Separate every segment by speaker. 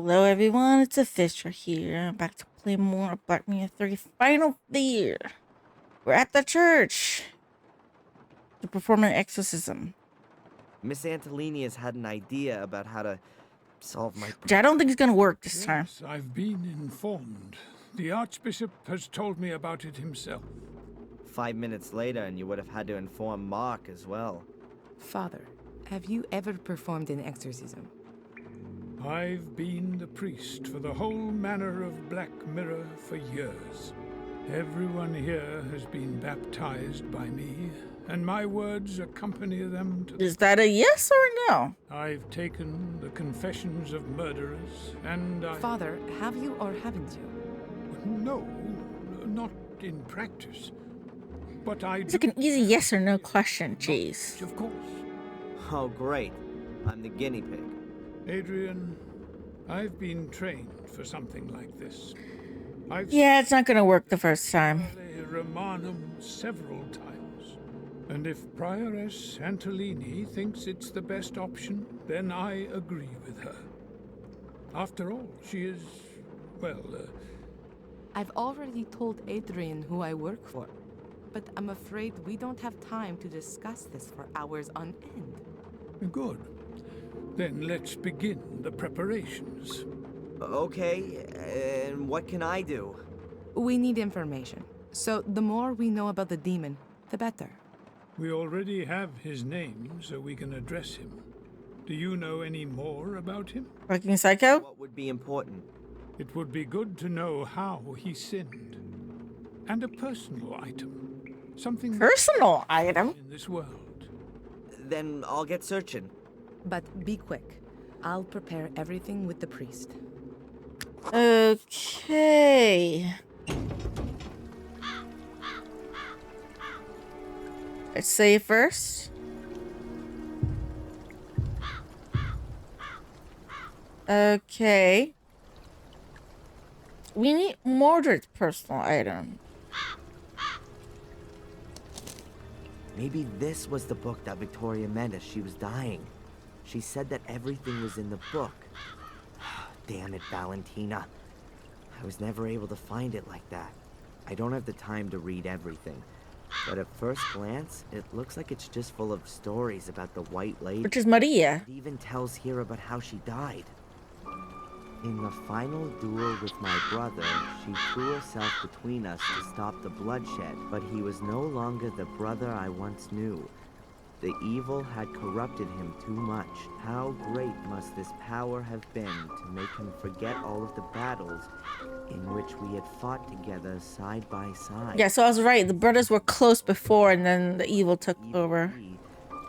Speaker 1: Hello everyone, it's Luphisra here. I'm back to play more Black Mirror 3 Final Fear. We're at the church to perform an exorcism,
Speaker 2: Miss Antolini has had an idea about how to solve my...
Speaker 1: which I don't think is going to work this time.
Speaker 3: Yes, I've been informed. The Archbishop has told me about it himself.
Speaker 2: 5 minutes later, and you would have had to inform Mark as well.
Speaker 4: Father, have you ever performed an exorcism?
Speaker 3: I've been the priest for the whole manor of Black Mirror for years. Everyone here has been baptized by me, and my words accompany them to...
Speaker 1: Is that a yes or no?
Speaker 3: I've taken the confessions of murderers, and I...
Speaker 4: Father, have you or haven't you?
Speaker 3: No, not in practice. But I
Speaker 1: It's like an easy yes or no question, jeez.
Speaker 3: Of course.
Speaker 2: Oh, great. I'm the guinea pig.
Speaker 3: Adrian, I've been trained for something like this.
Speaker 1: Yeah, it's not going to work the first time.
Speaker 3: Romanum several times. And if Prioress Antolini thinks it's the best option, then I agree with her. After all, she is, well,
Speaker 4: I've already told Adrian who I work for, but I'm afraid we don't have time to discuss this for hours on end.
Speaker 3: Good. Then let's begin the preparations.
Speaker 2: Okay, and what can I do?
Speaker 4: We need information, so the more we know about the demon, the better.
Speaker 3: We already have his name, so we can address him. Do you know any more about him?
Speaker 1: Fucking psycho?
Speaker 2: What would be important?
Speaker 3: It would be good to know how he sinned. And a personal item. Something
Speaker 1: Personal item?
Speaker 3: in this world.
Speaker 2: Then I'll get searching.
Speaker 4: But be quick. I'll prepare everything with the priest.
Speaker 1: Okay. Let's say first. Okay. We need Mordred's personal item.
Speaker 2: Maybe this was the book that Victoria meant as she was dying. She said that everything was in the book. Damn it, Valentina. I was never able to find it like that. I don't have the time to read everything. But at first glance, it looks like it's just full of stories about the White Lady.
Speaker 1: Which is Maria.
Speaker 2: It even tells here about how she died. In the final duel with my brother, she threw herself between us to stop the bloodshed, but he was no longer the brother I once knew. The evil had corrupted him too much. How great must this power have been to make him forget all of the battles in which we had fought together side by side.
Speaker 1: Yeah, so I was right. The brothers were close before and then the evil took over.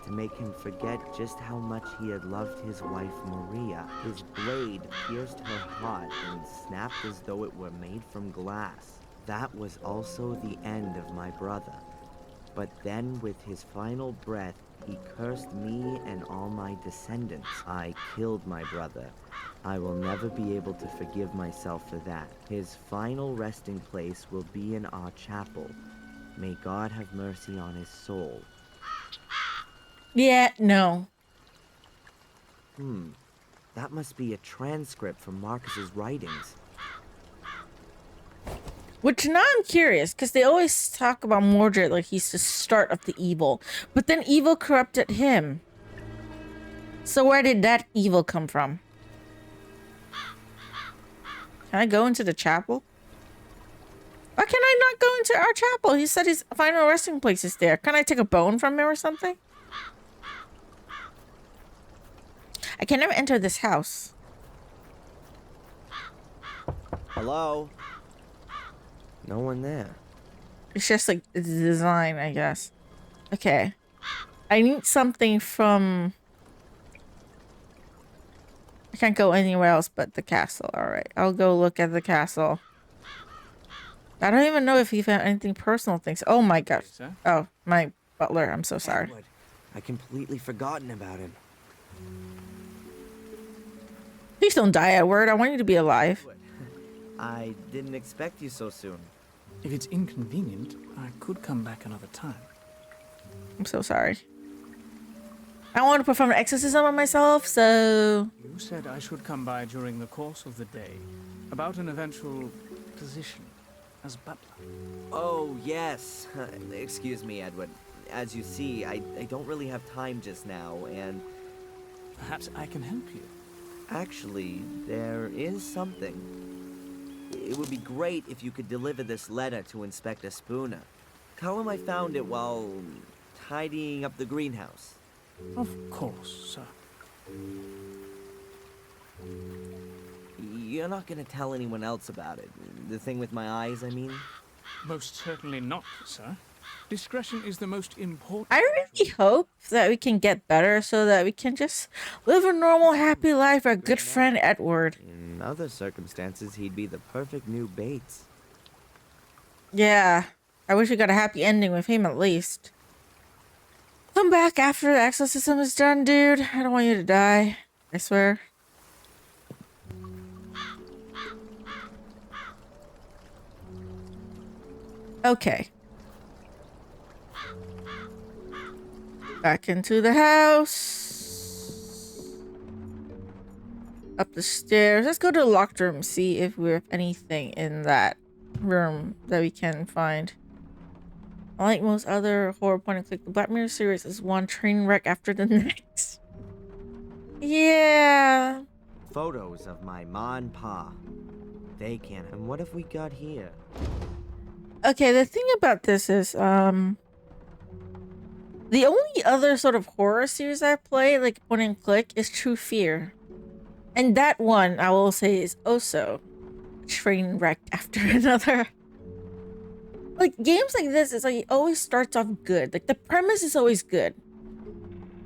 Speaker 2: To make him forget just how much he had loved his wife Maria. His blade pierced her heart and snapped as though it were made from glass. That was also the end of my brother. But then with his final breath, he cursed me and all my descendants. I killed my brother. I will never be able to forgive myself for that. His final resting place will be in our chapel. May God have mercy on his soul.
Speaker 1: Yeah, no.
Speaker 2: That must be a transcript from Marcus's writings.
Speaker 1: Which now I'm curious, because they always talk about Mordred like he's the start of the evil. But then evil corrupted him. So where did that evil come from? Can I go into the chapel? Why can I not go into our chapel? He said his final resting place is there. Can I take a bone from him or something? I can never enter this house.
Speaker 2: Hello? No one there.
Speaker 1: It's just like the design, I guess. Okay. I need something from... I can't go anywhere else but the castle. Alright, I'll go look at the castle. I don't even know if he found anything personal things. Oh my gosh. Oh, my butler. I'm so sorry.
Speaker 2: Edward. I completely forgotten about him.
Speaker 1: Please don't die, Edward. I want you to be alive.
Speaker 2: I didn't expect you so soon.
Speaker 5: If it's inconvenient, I could come back another time.
Speaker 1: I'm so sorry. I want to perform an exorcism on myself, so...
Speaker 5: You said I should come by during the course of the day, about an eventual position as butler.
Speaker 2: Oh, yes. Excuse me, Edward. As you see, I don't really have time just now, and...
Speaker 5: Perhaps I can help you.
Speaker 2: Actually, there is something. It would be great if you could deliver this letter to Inspector Spooner. Tell him I found it while tidying up the greenhouse.
Speaker 5: Of course, sir.
Speaker 2: You're not gonna tell anyone else about it. The thing with my eyes, I mean?
Speaker 5: Most certainly not, sir. Discretion is the most important.
Speaker 1: I really hope that we can get better so that we can just live a normal, happy life for our good friend Edward.
Speaker 2: In other circumstances, he'd be the perfect new Bates.
Speaker 1: Yeah, I wish we got a happy ending with him at least. Come back after the exorcism is done, dude. I don't want you to die. I swear. Okay. Back into the house. Up the stairs. Let's go to the locked room, see if we have anything in that room that we can find. Unlike most other horror point and click, the Black Mirror series is one train wreck after the next. Yeah.
Speaker 2: Photos of my ma and pa. They can't. And what have we got here?
Speaker 1: Okay, the thing about this is, the only other sort of horror series I play, like point and click, is True Fear. And that one, I will say, is also train wrecked after another. Like, games like this, it's like, it always starts off good. Like, the premise is always good.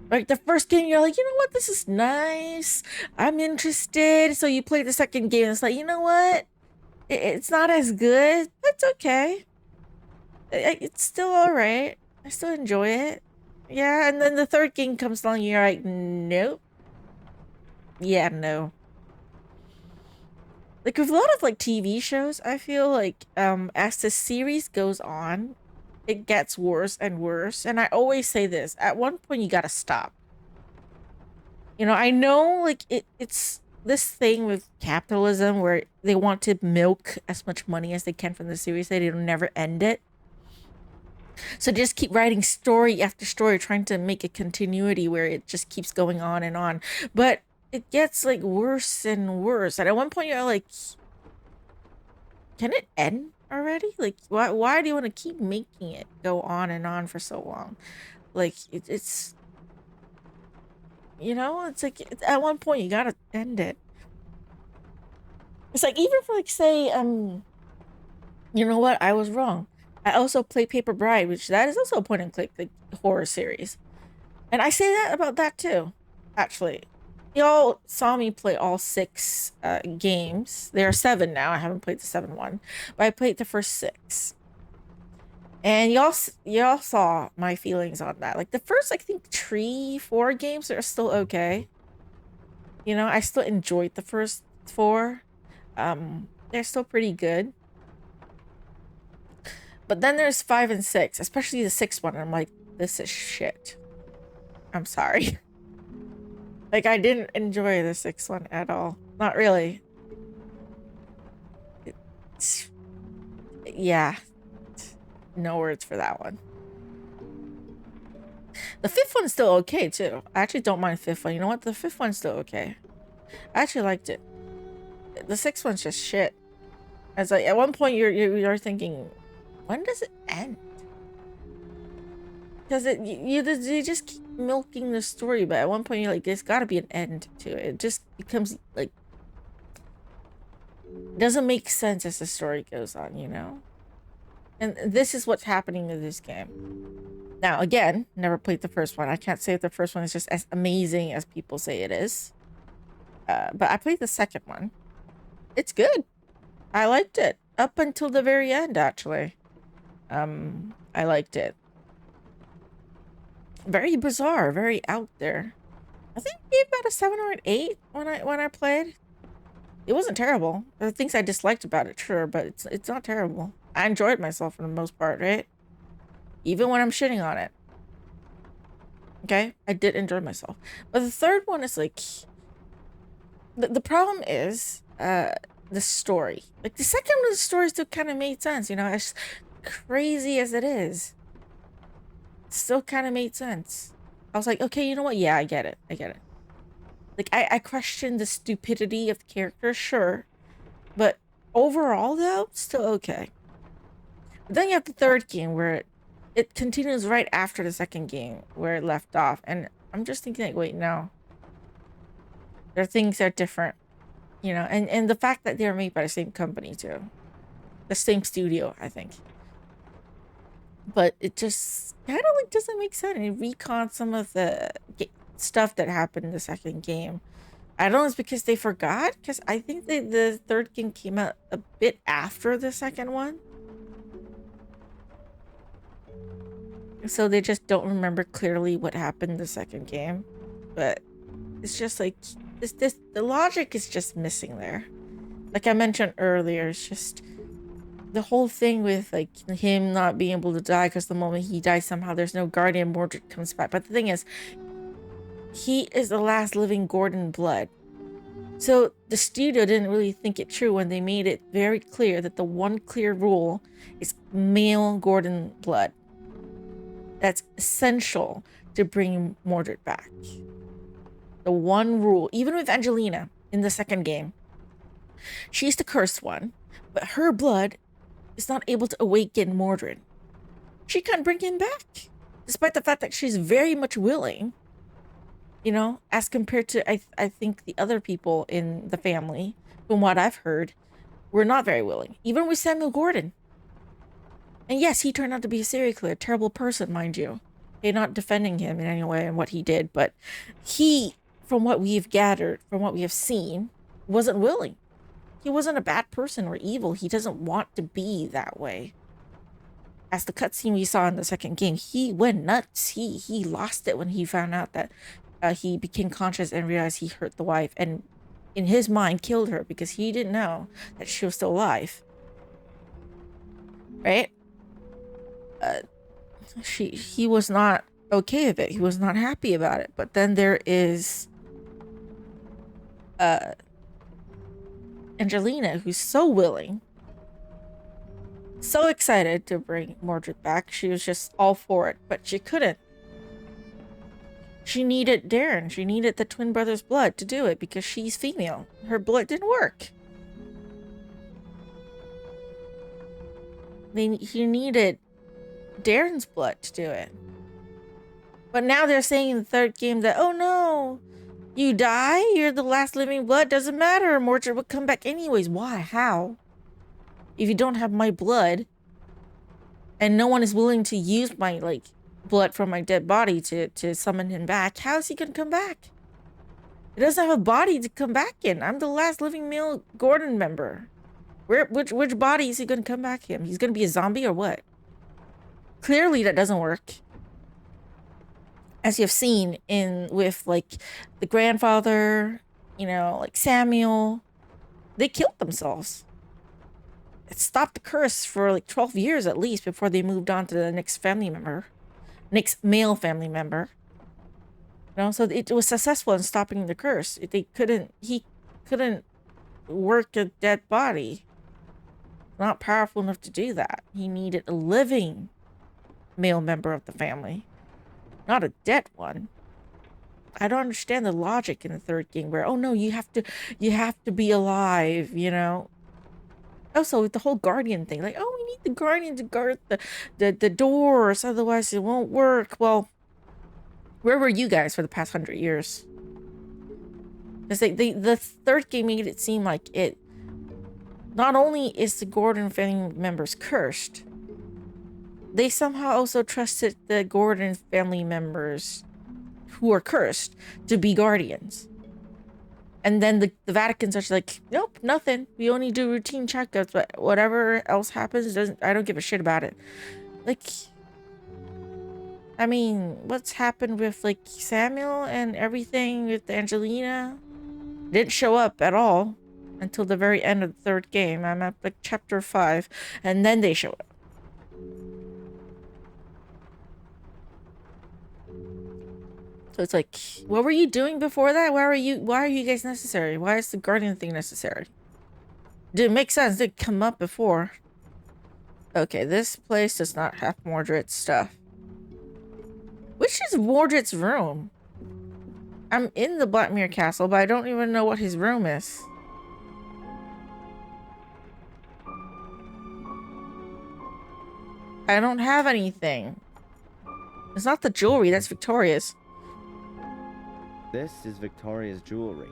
Speaker 1: Like, the first game, you're like, you know what, this is nice. I'm interested. So you play the second game, and it's like, you know what? It's not as good. That's okay. It's still alright. I still enjoy it. Yeah, and then the third game comes along, and you're like, nope. Yeah, no. Like, with a lot of, like, TV shows, I feel like, as the series goes on, it gets worse and worse. And I always say this, at one point, you gotta stop. You know, I know, like, it's this thing with capitalism where they want to milk as much money as they can from the series, so they'll never end it. So just keep writing story after story, trying to make a continuity where it just keeps going on and on. But it gets like worse and worse. And at one point you're like, can it end already? Like, why do you want to keep making it go on and on for so long? Like, it's, you know, it's like, at one point you gotta end it. It's like, even for, like, say, you know what? I was wrong. I also play Paper Bride, which that is also a point and click, like, horror series. And I say that about that too, actually. Y'all saw me play all 6 games. There are 7 now. I haven't played the 7th one, but I played the first 6. And y'all saw my feelings on that. Like, the first, I think, 3-4 games are still okay. You know, I still enjoyed the first 4. They're still pretty good. But then there's 5 and 6, especially the 6th one. I'm like, this is shit. I'm sorry. Like, I didn't enjoy the 6th one at all. Not really. Yeah. No words for that one. The 5th one's still okay, too. I actually don't mind the 5th one. You know what? The 5th one's still okay. I actually liked it. The 6th one's just shit. It's like, at one point, you're thinking, when does it end? Because you just keep milking the story, but at one point you're like, there's got to be an end to it. It just becomes like, doesn't make sense as the story goes on, you know? And this is what's happening in this game. Now, again, never played the first one. I can't say if the first one is just as amazing as people say it is. But I played the second one. It's good. I liked it. Up until the very end, actually. I liked it. Very bizarre, very out there. I think I gave about a 7 or an 8 when I played. It wasn't terrible. There are things I disliked about it, sure, but it's not terrible. I enjoyed myself for the most part, right? Even when I'm shitting on it. Okay, I did enjoy myself. But the third one is like, the problem is the story. Like the second one, the story still kind of made sense, you know, as crazy as it is. It still kind of made sense. I was like, okay, you know what? Yeah, I get it. I get it. Like I questioned the stupidity of the character, sure. But overall though, still okay. But then you have the third game where it continues right after the second game where it left off. And I'm just thinking like, wait, no. There are things that are different. You know, and the fact that they're made by the same company too. The same studio, I think. But it just kind of like doesn't make sense. It recons some of the stuff that happened in the second game. I don't know, it's because they forgot, because I think the third game came out a bit after the second one. So they just don't remember clearly what happened in the second game. But it's just like the logic is just missing there. Like I mentioned earlier, it's just the whole thing with like him not being able to die because the moment he dies somehow there's no guardian, Mordred comes back. But the thing is, he is the last living Gordon blood. So the studio didn't really think it true when they made it very clear that the one clear rule is male Gordon blood. That's essential to bring Mordred back. The one rule, even with Angelina in the second game, she's the cursed one, but her blood is not able to awaken Mordred. She can't bring him back, despite the fact that she's very much willing, you know, as compared to, I think the other people in the family, from what I've heard, were not very willing. Even with Samuel Gordon. And yes, he turned out to be a serial killer, a terrible person, mind you. Okay, not defending him in any way and what he did, but he, from what we've gathered, from what we have seen, wasn't willing. He wasn't a bad person or evil. He doesn't want to be that way. As the cutscene we saw in the second game, he went nuts. He lost it when he found out that he became conscious and realized he hurt the wife, and in his mind killed her because he didn't know that she was still alive. Right? He was not okay with it. He was not happy about it. But then there is Angelina, who's so willing, so excited to bring Mordred back. She was just all for it, but she couldn't. She needed Darren. She needed the twin brother's blood to do it because she's female. Her blood didn't work. He needed Darren's blood to do it. But now they're saying in the third game that, oh no, you die, you're the last living blood, doesn't matter, Mordred would come back anyways. Why? How? If you don't have my blood, and no one is willing to use my, like, blood from my dead body to summon him back, how is he gonna come back? He doesn't have a body to come back in. I'm the last living male Gordon member. Which body is he gonna come back in? He's gonna be a zombie or what? Clearly that doesn't work. As you've seen with like the grandfather, you know, like Samuel, they killed themselves. It stopped the curse for like 12 years at least before they moved on to the next family member. Next male family member. You know, so it was successful in stopping the curse. He couldn't work a dead body. Not powerful enough to do that. He needed a living male member of the family, not a dead one. I don't understand the logic in the third game where, oh no, you have to be alive, you know. Also with the whole guardian thing, like, oh, we need the guardian to guard the doors, otherwise it won't work. Well, where were you guys for the past 100 years? Because the third game made it seem like it not only is the Gordon family members cursed, they somehow also trusted the Gordon family members who are cursed to be guardians. And then the Vatican's just like, nope, nothing. We only do routine checkups, but whatever else happens, I don't give a shit about it. Like, I mean, what's happened with like Samuel and everything with Angelina didn't show up at all until the very end of the third game. I'm at like chapter 5, and then they show up. So it's like, what were you doing before that? Why are you guys necessary? Why is the guardian thing necessary? Didn't make sense. Didn't come up before. Okay, this place does not have Mordred's stuff. Which is Mordred's room? I'm in the Black Mirror Castle, but I don't even know what his room is. I don't have anything. It's not the jewelry, that's Victoria's.
Speaker 2: This is Victoria's jewelry.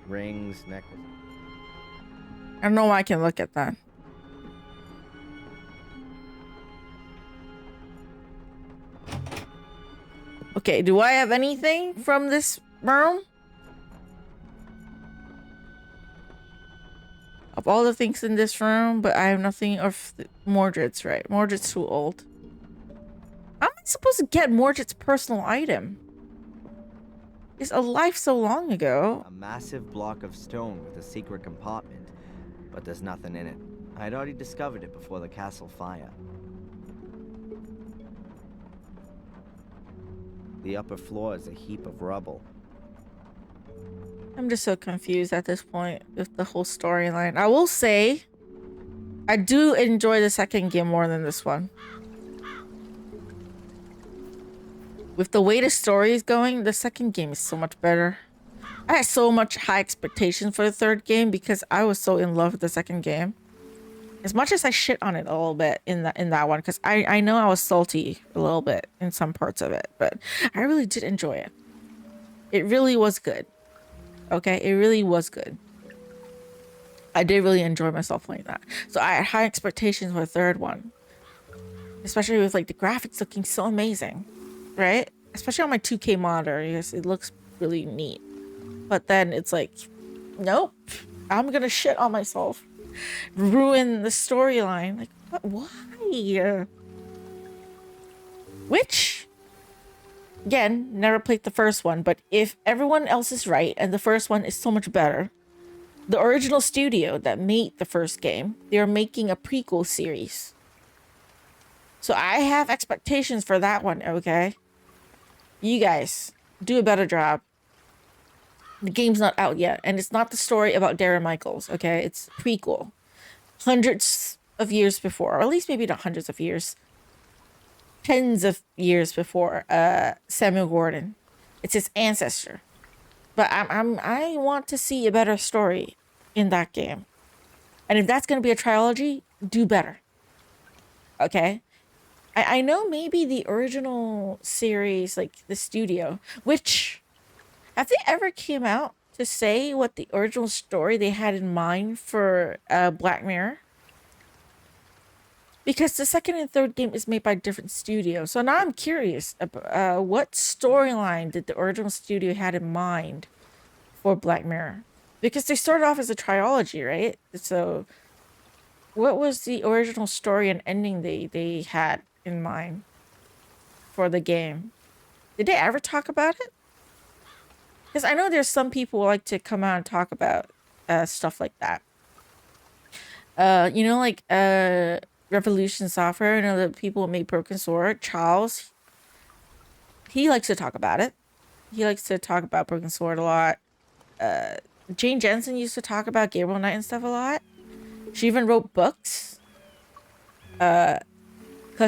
Speaker 2: Rings, necklaces.
Speaker 1: I don't know why I can look at that. Okay, do I have anything from this room? Of all the things in this room, but I have nothing of Mordred's, right? Mordred's too old. How am I supposed to get Mordred's personal item? He's alive so long ago.
Speaker 2: A massive block of stone with a secret compartment, but there's nothing in it. I'd already discovered it before the castle fire. The upper floor is a heap of rubble.
Speaker 1: I'm just so confused at this point with the whole storyline. I will say, I do enjoy the second game more than this one. With the way the story is going, the second game is so much better. I had so much high expectations for the third game because I was so in love with the second game. As much as I shit on it a little bit in that one, because I know I was salty a little bit in some parts of it, but I really did enjoy it. It really was good. Okay, it really was good. I did really enjoy myself playing that. So I had high expectations for the third one. Especially with like the graphics looking so amazing, right? Especially on my 2K monitor, yes, it looks really neat. But then it's like, nope, I'm gonna shit on myself. Ruin the storyline. Like, what? Why? Which, again, never played the first one, but if everyone else is right and the first one is so much better, the original studio that made the first game, they're making a prequel series. So I have expectations for that one, okay? You guys, do a better job. The game's not out yet, and it's not the story about Darren Michaels, okay? It's prequel. Hundreds of years before, or at least maybe not hundreds of years. Tens of years before Samuel Gordon. It's his ancestor. But I want to see a better story in that game. And if that's going to be a trilogy, do better. Okay? I know maybe the original series, like the studio, which... Have they ever came out to say what the original story they had in mind for Black Mirror? Because the second and third game is made by different studios. So now I'm curious about what storyline did the original studio had in mind for Black Mirror? Because they started off as a trilogy, right? So what was the original story and ending they had in mind for the game? Did they ever talk about it? Because I know there's some people who like to come out and talk about stuff like that. You know, like Revolution Software, you know, the people who made Broken Sword, Charles, he likes to talk about it. He likes to talk about Broken Sword a lot. Jane Jensen used to talk about Gabriel Knight and stuff a lot. She even wrote books. Because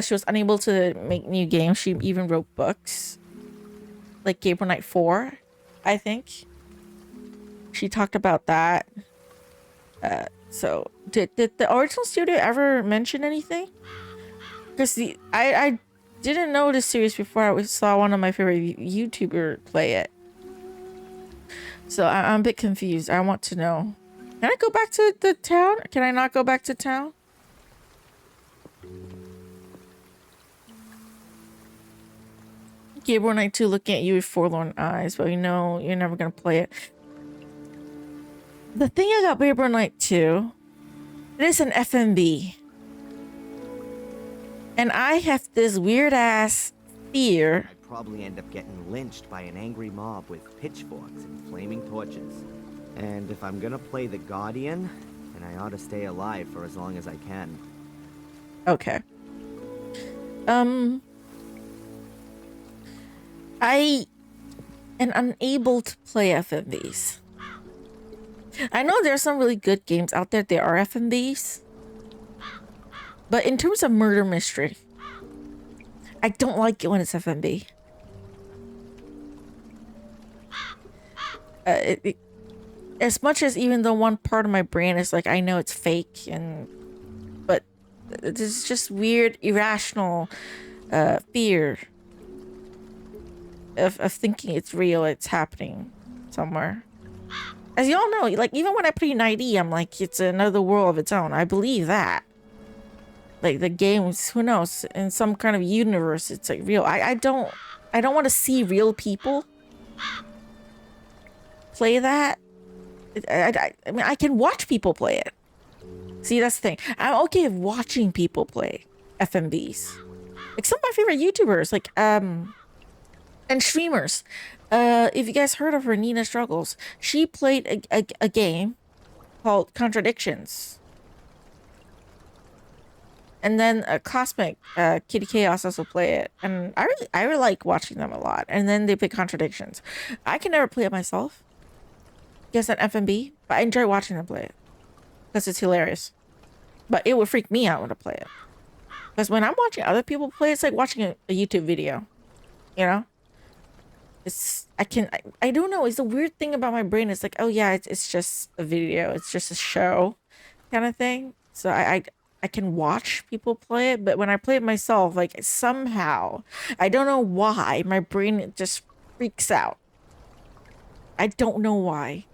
Speaker 1: she was unable to make new games, she even wrote books. Like Gabriel Knight 4. I think she talked about that. So did the original studio ever mention anything? Because I didn't know this series before I saw one of my favorite YouTuber play it. So I'm a bit confused. I want to know. Can I go back to the town? Can I not go back to town? Gabriel Knight 2 looking at you with forlorn eyes, but you know you're never gonna play it. The thing about Gabriel Knight 2, it is an FMV. And I have this weird ass fear.
Speaker 2: I'd probably end up getting lynched by an angry mob with pitchforks and flaming torches. And if I'm gonna play the Guardian, then I ought to stay alive for as long as I can.
Speaker 1: Okay. I and unable to play FMVs. I know there are some really good games out there. There are FMVs. But in terms of murder mystery, I don't like it when it's FMV. As much as even though one part of my brain is like, I know it's fake, but there's just weird, irrational fear of thinking it's real, it's happening somewhere. As you all know, like, even when I play an ID, I'm like, it's another world of its own. I believe that. Like, the games, who knows, in some kind of universe, it's like real. I don't want to see real people play that. I mean, I can watch people play it. See, that's the thing. I'm okay with watching people play FMVs. Like, some of my favorite YouTubers, like, and streamers. If you guys heard of her, Nina Struggles, she played a game called Contradictions. And then Cosmic, Kitty Chaos also play it. And I really like watching them a lot. And then they play Contradictions. I can never play it myself. Yes, an FMB, but I enjoy watching them play it. Because it's hilarious. But it would freak me out when I play it. Because when I'm watching other people play, it's like watching a YouTube video. You know? I don't know. It's a weird thing about my brain. It's like, oh yeah, it's just a video. It's just a show kind of thing. So I can watch people play it, but when I play it myself, like, somehow, I don't know why, my brain just freaks out. I don't know why.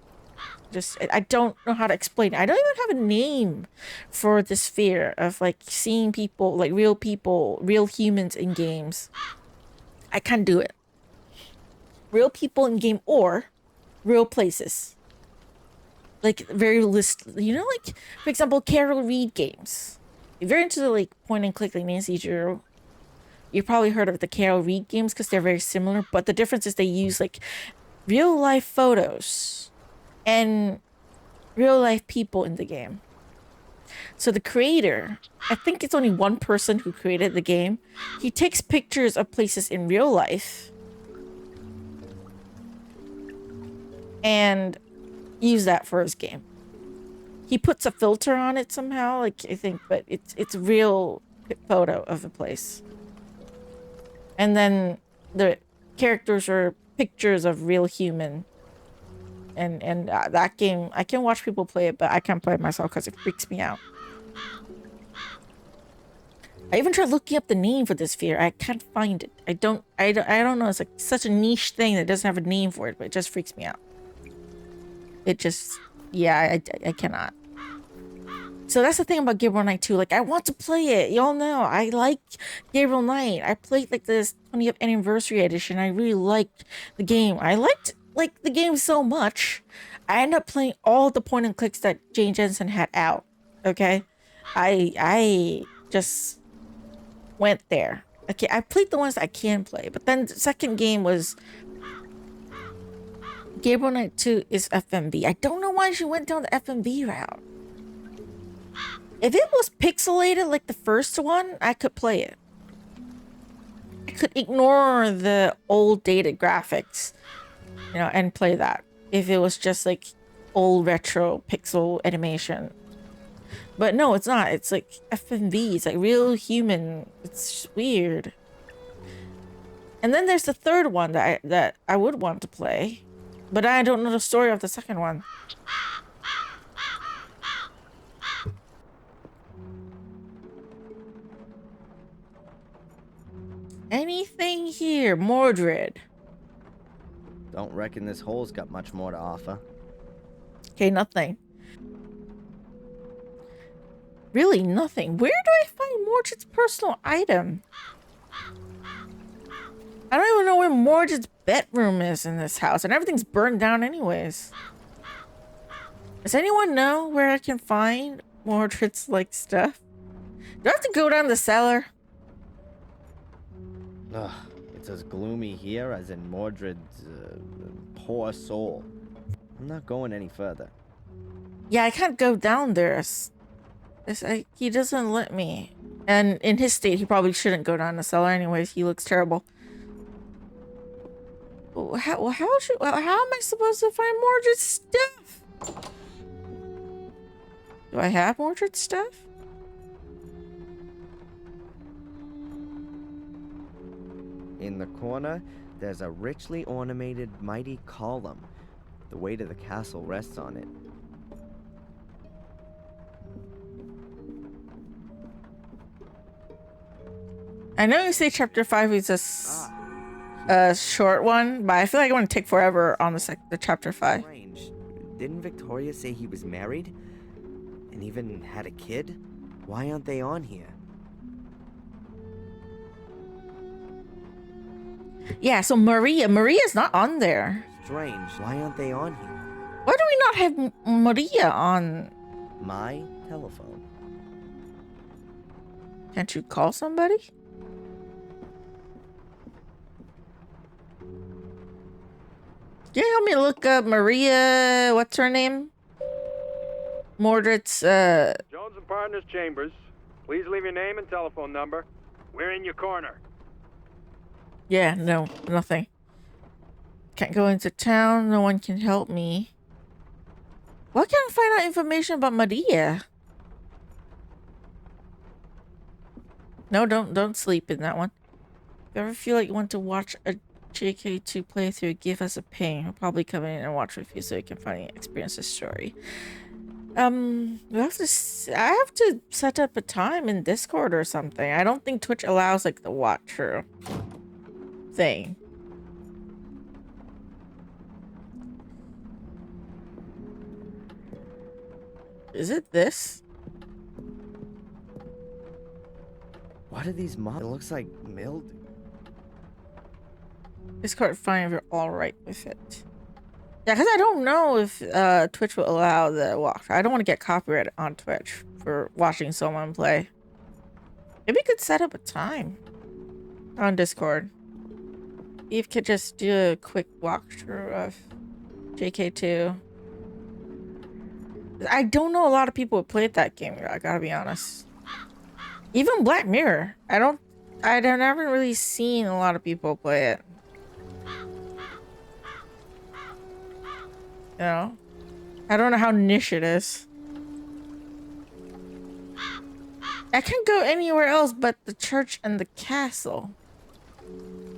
Speaker 1: I don't know how to explain it. I don't even have a name for this fear of, like, seeing people, like, real humans in games. I can't do it. Real people in game or real places. Like, very list, you know, like, for example, Carol Reed games. If you're into the, like, point and click, like Nancy Drew, you've probably heard of the Carol Reed games because they're very similar, but the difference is they use, like, real life photos and real life people in the game. So the creator, I think it's only one person who created the game. He takes pictures of places in real life and use that for his game. He puts a filter on it somehow, like, I think, but it's a real photo of the place. And then the characters are pictures of real human. And that game, I can watch people play it, but I can't play it myself because it freaks me out. I even tried looking up the name for this fear. I can't find it. I don't know. It's like such a niche thing that doesn't have a name for it, but it just freaks me out. It just, yeah, I cannot. So that's the thing about Gabriel Knight 2. Like, I want to play it. Y'all know I like Gabriel Knight. I played, like, this 20th anniversary edition. I really liked the game. I liked, like, the game so much. I ended up playing all the point and clicks that Jane Jensen had out. Okay, I just went there. Okay, I played the ones I can play, but then the second game was Gabriel Knight 2 is FMV. I don't know why she went down the FMV route. If it was pixelated like the first one, I could play it. I could ignore the old dated graphics, you know, and play that. If it was just like old retro pixel animation. But no, it's not. It's like FMV. It's like real human. It's weird. And then there's the third one that I would want to play. But I don't know the story of the second one. Anything here? Mordred.
Speaker 2: Don't reckon this hole's got much more to offer.
Speaker 1: Okay, nothing. Really, nothing. Where do I find Mordred's personal item? I don't even know where Mordred's bedroom is in this house, and everything's burned down anyways. Does anyone know where I can find Mordred's, like, stuff? Do I have to go down the cellar?
Speaker 2: Ugh, it's as gloomy here as in Mordred's poor soul. I'm not going any further.
Speaker 1: Yeah, I can't go down there. It's like, he doesn't let me. And in his state, he probably shouldn't go down the cellar anyways. He looks terrible. how am I supposed to find Mordred's stuff? Do I have Mordred's stuff?
Speaker 2: In the corner, there's a richly ornamented mighty column. The weight of the castle rests on it.
Speaker 1: I know you say chapter 5 is a short one, but I feel like it want to take forever on the chapter 5.
Speaker 2: Strange. Didn't Victoria say he was married? And even had a kid? Why aren't they on here?
Speaker 1: Yeah, so Maria's not on there.
Speaker 2: Strange. Why aren't they on here?
Speaker 1: Why do we not have Maria on?
Speaker 2: My telephone.
Speaker 1: Can't you call somebody? Can you help me look up Maria? What's her name? Mordred's.
Speaker 6: Jones and Partners Chambers. Please leave your name and telephone number. We're in your corner.
Speaker 1: Yeah, no, nothing. Can't go into town. No one can help me. Why can't I find out information about Maria? No, don't sleep in that one. If you ever feel like you want to watch a JK2 playthrough, give us a ping. We'll probably come in and watch with you so you can finally experience the story. I have to set up a time in Discord or something. I don't think Twitch allows like the watch through thing. Is it this?
Speaker 2: What are these moths? It looks like mildew.
Speaker 1: Discord, fine if you're alright with it. Yeah, because I don't know if Twitch will allow the watch. I don't want to get copyrighted on Twitch for watching someone play. Maybe we could set up a time on Discord. Eve could just do a quick walkthrough of JK2. I don't know a lot of people who played that game, I gotta be honest. Even Black Mirror. I haven't really seen a lot of people play it. You know? I don't know how niche it is. I can't go anywhere else but the church and the castle.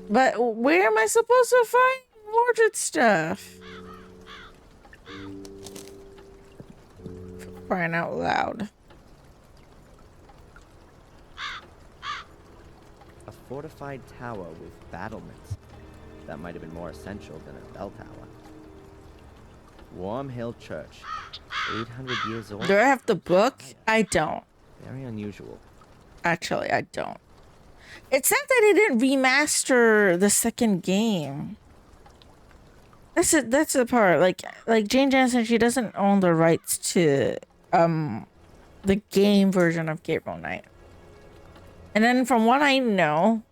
Speaker 1: But where am I supposed to find Mordred stuff? For crying out loud.
Speaker 2: A fortified tower with battlements. That might have been more essential than a bell tower. Warm Hill Church. 800 years old.
Speaker 1: Do I have the book? I don't.
Speaker 2: Very unusual.
Speaker 1: Actually, I don't. It's sad that they didn't remaster the second game. That's it. That's the part. Like Jane Jansen, she doesn't own the rights to the game version of Gabriel Knight. And then from what I know,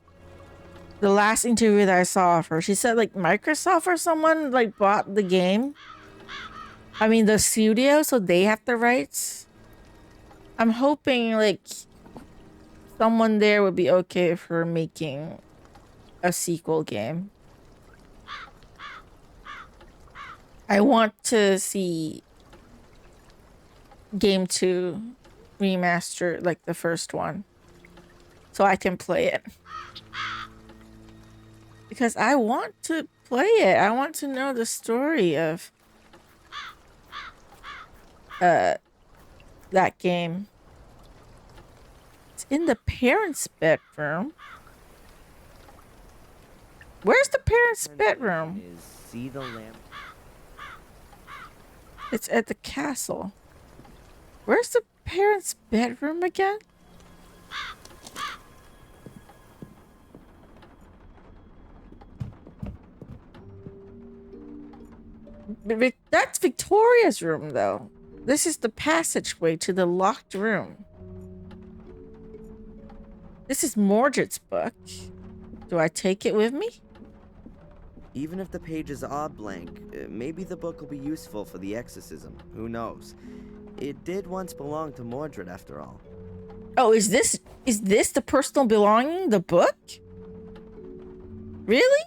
Speaker 1: the last interview that I saw of her, she said like Microsoft or someone like bought the game. I mean the studio, so they have the rights. I'm hoping like someone there would be okay for making a sequel game. I want to see Game 2 remastered like the first one so I can play it. Because I want to play it. I want to know the story of that game. It's in the parents' bedroom. Where's the parents' bedroom?
Speaker 2: Is see the lamp.
Speaker 1: It's at the castle. Where's the parents' bedroom again? That's Victoria's room, though. This is the passageway to the locked room. This is Mordred's book. Do I take it with me?
Speaker 2: Even if the pages are blank, maybe the book will be useful for the exorcism. Who knows? It did once belong to Mordred, after all.
Speaker 1: Oh, is this the personal belonging? The book? Really?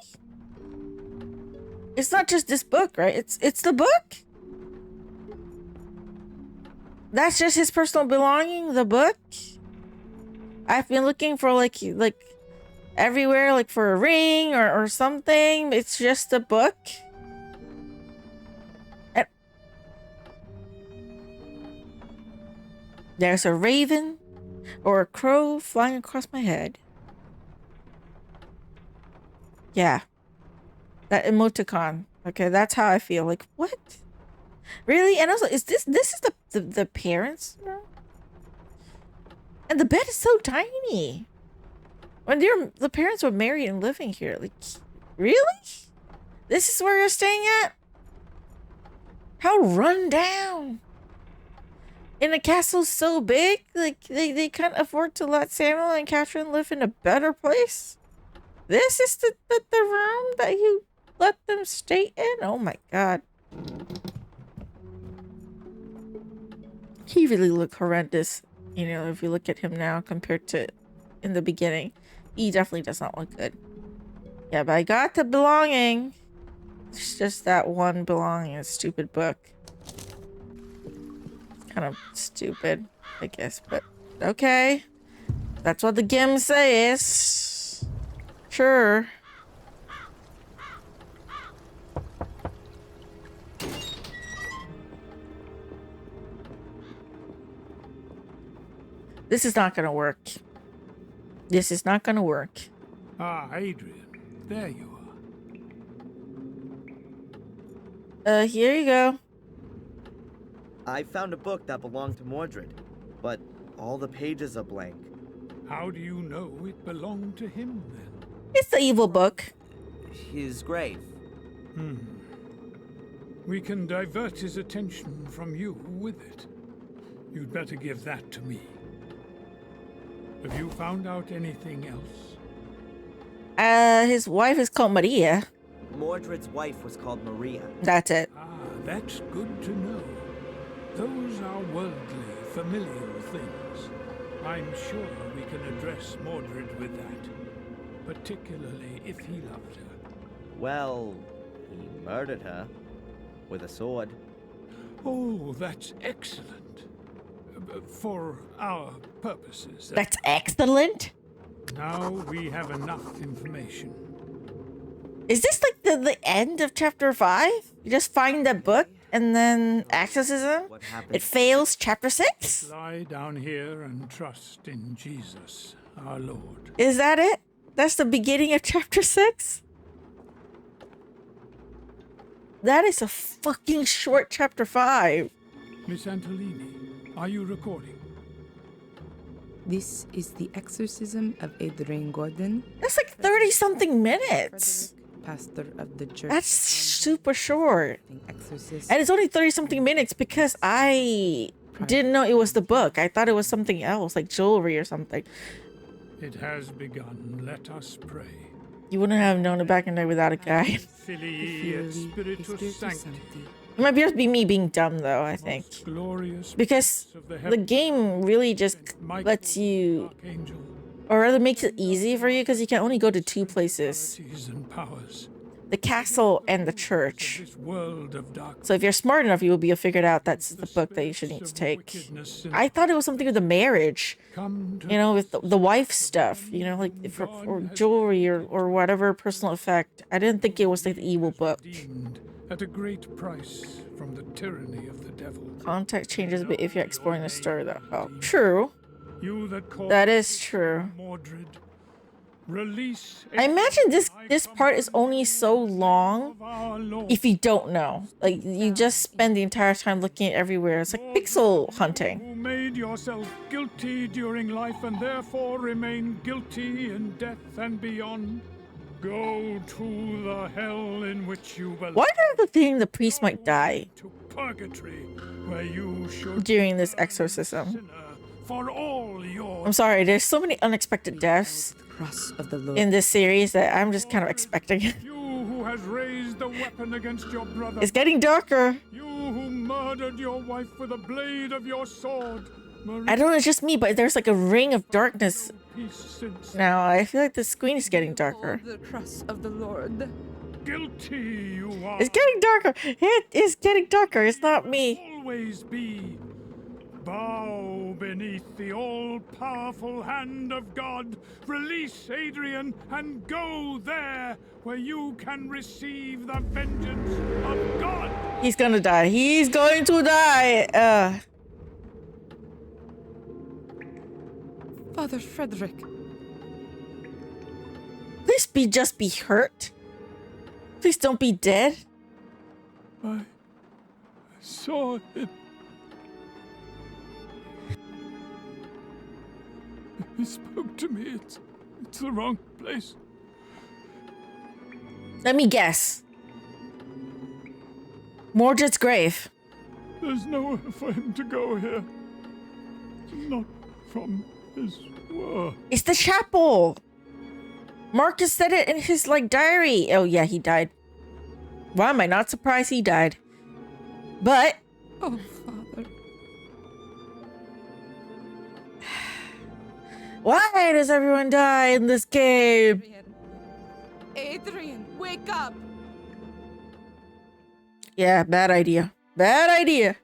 Speaker 1: It's not just this book, right? It's the book. That's just his personal belonging, the book. I've been looking for like everywhere, like for a ring or something. It's just a book. And there's a raven or a crow flying across my head. Yeah. That emoticon. Okay, that's how I feel. Like, what? Really? And also, is this is the parents' room? And the bed is so tiny. When the parents were married and living here, like, really? This is where you're staying at? How run down. And the castle's so big, like they can't afford to let Samuel and Catherine live in a better place. This is the room that you let them stay in? Oh my god. He really looked horrendous, you know, if you look at him now compared to in the beginning. He definitely does not look good. Yeah, but I got the belonging. It's just that one belonging, a stupid book. Kind of stupid, I guess, but okay. That's what the game says. Sure. This is not gonna work. This is not gonna work.
Speaker 3: Ah, Adrian, there you
Speaker 1: Here you go.
Speaker 2: I found a book that belonged to Mordred, but all the pages are blank.
Speaker 3: are. How do you know it belonged to him, then?
Speaker 1: It's the evil book.
Speaker 2: His grave.
Speaker 3: We can divert his attention from you with it. You'd better give that to me. Have you found out anything else?
Speaker 1: His wife is called Maria.
Speaker 2: Mordred's wife was called Maria.
Speaker 1: That's it.
Speaker 3: Ah, that's good to know. Those are worldly, familial things. I'm sure we can address Mordred with that, particularly if he loved her.
Speaker 2: Well, he murdered her with a sword.
Speaker 3: Oh, that's excellent. For our purposes.
Speaker 1: That's excellent.
Speaker 3: Now we have enough information.
Speaker 1: Is this like the end of chapter 5? You just find the book and then exorcism?
Speaker 2: What happened?
Speaker 1: It fails chapter 6?
Speaker 3: Lie down here and trust in Jesus, our Lord.
Speaker 1: Is that it? That's the beginning of chapter 6? That is a fucking short chapter 5.
Speaker 3: Miss Antolini, are you recording?
Speaker 4: This is the exorcism of Adrian Gordon,
Speaker 1: That's like 30-something minutes.
Speaker 4: pastor of the church.
Speaker 1: That's super short.
Speaker 4: Exorcist.
Speaker 1: And it's only 30-something minutes because I didn't know it was the book. I thought it was something else, like jewelry or something.
Speaker 3: It has begun. Let us pray.
Speaker 1: You wouldn't have known it back in there without a guide.
Speaker 3: Filii et Spiritus Sancti.
Speaker 1: It might just be me being dumb, though, I think.
Speaker 3: Most glorious
Speaker 1: Because
Speaker 3: of the
Speaker 1: the
Speaker 3: heavens,
Speaker 1: game really just
Speaker 3: Michael,
Speaker 1: lets you,
Speaker 3: Archangel,
Speaker 1: or rather makes it easy for you because you can only go to 2 places.
Speaker 3: principalities and powers
Speaker 1: The castle and the
Speaker 3: of
Speaker 1: church.
Speaker 3: this world of darkness.
Speaker 1: So if you're smart enough, you will be figured out that's the book that you should need to take. I thought it was something with the marriage,
Speaker 3: Come to
Speaker 1: you know, with the wife stuff, you know, like or jewelry or whatever personal effect. I didn't think it was like the evil book.
Speaker 3: redeemed at a great price from the tyranny of the devil.
Speaker 1: Context changes a bit if you're exploring the story, though. Oh, true.
Speaker 3: You that call
Speaker 1: That is true.
Speaker 3: Mordred, release
Speaker 1: I imagine this part is only so long
Speaker 3: of our Lord.
Speaker 1: if you don't know. Like, you just spend the entire time looking at everywhere. It's like pixel hunting.
Speaker 3: Who made yourself guilty during life and therefore remain guilty in death and beyond. Go to the hell in which you belong.
Speaker 1: Why do I have the feeling the priest might die
Speaker 3: To purgatory, where you should
Speaker 1: during this
Speaker 3: be
Speaker 1: exorcism?
Speaker 3: sinner for all your
Speaker 1: I'm sorry, there's so many unexpected deaths
Speaker 4: The cross of the Lord.
Speaker 1: in this series that I'm just kind of expecting.
Speaker 3: You who has raised the weapon against your brother.
Speaker 1: It's getting darker.
Speaker 3: You who murdered your wife with a blade of your sword.
Speaker 1: I don't know, it's just me, but there's like a ring of darkness
Speaker 3: Peace since
Speaker 1: now. I feel like the screen is getting darker.
Speaker 4: The cross of the Lord.
Speaker 3: guilty you are.
Speaker 1: It's getting darker. It is getting darker. It's not me.
Speaker 3: Always be. Bow beneath the all-powerful hand of God. Release Adrian and go there where you can receive the vengeance of God.
Speaker 1: He's gonna die. He's going to die.
Speaker 4: Father Frederick.
Speaker 1: Please just be hurt. Please don't be dead.
Speaker 3: I saw it. He spoke to me. It's the wrong place.
Speaker 1: Let me guess. Mordred's grave.
Speaker 3: There's nowhere for him to go here. Not from his work.
Speaker 1: It's the chapel. Marcus said it in his diary. Oh yeah, he died. Why am I not surprised he died? But
Speaker 4: Oh, Father.
Speaker 1: why does everyone die in this game?
Speaker 4: Adrian, wake up!
Speaker 1: Yeah, bad idea. Bad idea.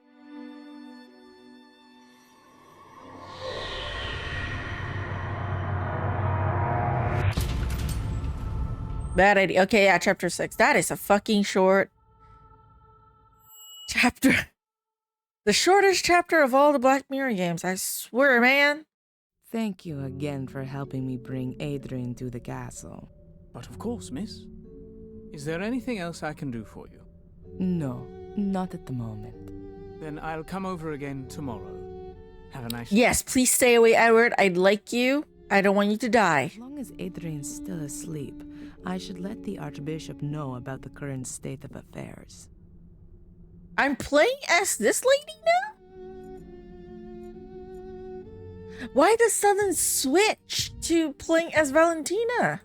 Speaker 1: Bad idea. Okay, yeah, chapter 6. That is a fucking short chapter. The shortest chapter of all the Black Mirror games. I swear, man.
Speaker 4: Thank you again for helping me bring Adrian to the castle.
Speaker 5: But of course, miss. Is there anything else I can do for you?
Speaker 4: No, not at the moment.
Speaker 5: Then I'll come over again tomorrow. Have a nice
Speaker 1: Yes, please stay away, Edward. I'd like you. I don't want you to die.
Speaker 4: As long as Adrian's still asleep, I should let the Archbishop know about the current state of affairs.
Speaker 1: I'm playing as this lady now? Why the sudden switch to playing as Valentina?